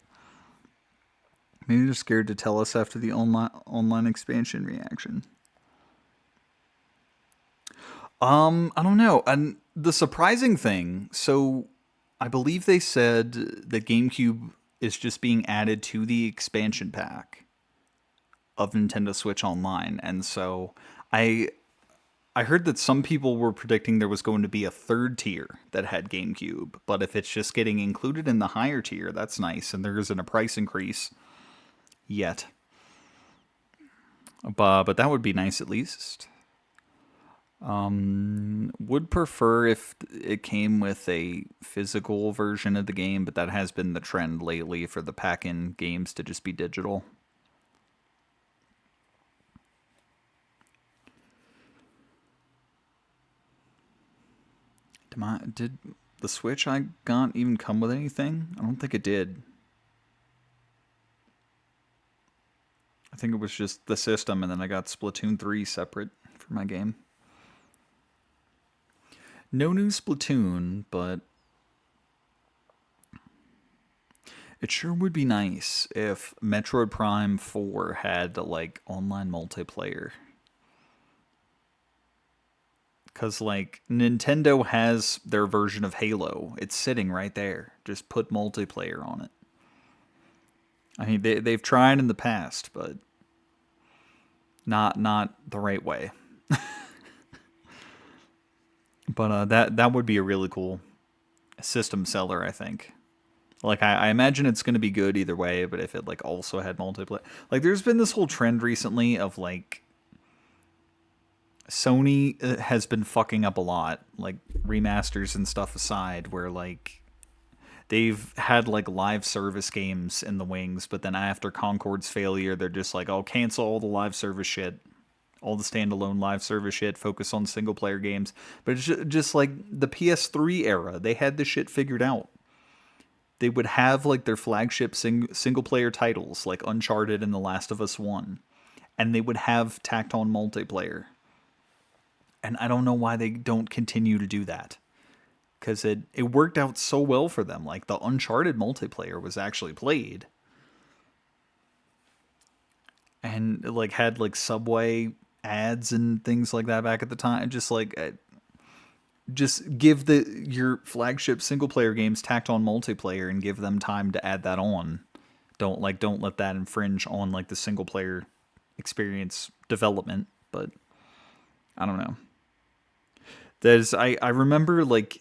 maybe they're scared to tell us after the online expansion reaction. I don't know. And the surprising thing, so I believe they said that GameCube is just being added to the expansion pack of Nintendo Switch Online. And so I heard that some people were predicting there was going to be a third tier that had GameCube, but if it's just getting included in the higher tier, that's nice, and there isn't a price increase yet. But that would be nice at least. Would prefer if it came with a physical version of the game, but that has been the trend lately for the pack-in games to just be digital. Did the Switch I got even come with anything? I don't think it did. I think it was just the system, and then I got Splatoon 3 separate for my game. No new Splatoon, but it sure would be nice if Metroid Prime 4 had, like, online multiplayer. Because, like, Nintendo has their version of Halo. It's sitting right there. Just put multiplayer on it. I mean, they've tried in the past, but not the right way. But that would be a really cool system seller, I think. Like, I imagine it's going to be good either way, but if it, like, also had multiplayer... Like, there's been this whole trend recently of, like... Sony has been fucking up a lot, like, remasters and stuff aside, where, like, they've had, like, live service games in the wings, but then after Concord's failure, they're just like, oh, cancel all the live service shit. All the standalone live service shit, focus on single-player games. But it's just like the PS3 era, they had this shit figured out. They would have, like, their flagship single-player titles, like Uncharted and The Last of Us 1. And they would have tacked on multiplayer. And I don't know why they don't continue to do that. Because it worked out so well for them. Like, the Uncharted multiplayer was actually played. And, like, had, like, Subway ads and things like that back at the time. Just, like, just give your flagship single-player games tacked on multiplayer and give them time to add that on. Don't let that infringe on, like, the single-player experience development. But I don't know. I remember, like,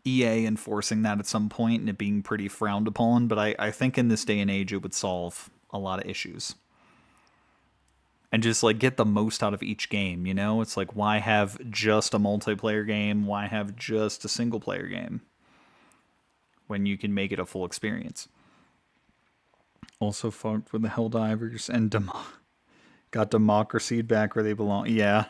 EA enforcing that at some point and it being pretty frowned upon, but I think in this day and age it would solve a lot of issues. And just like get the most out of each game, you know? It's like, why have just a multiplayer game? Why have just a single player game when you can make it a full experience? Also fucked with the Helldivers and got democracy back where they belong. Yeah.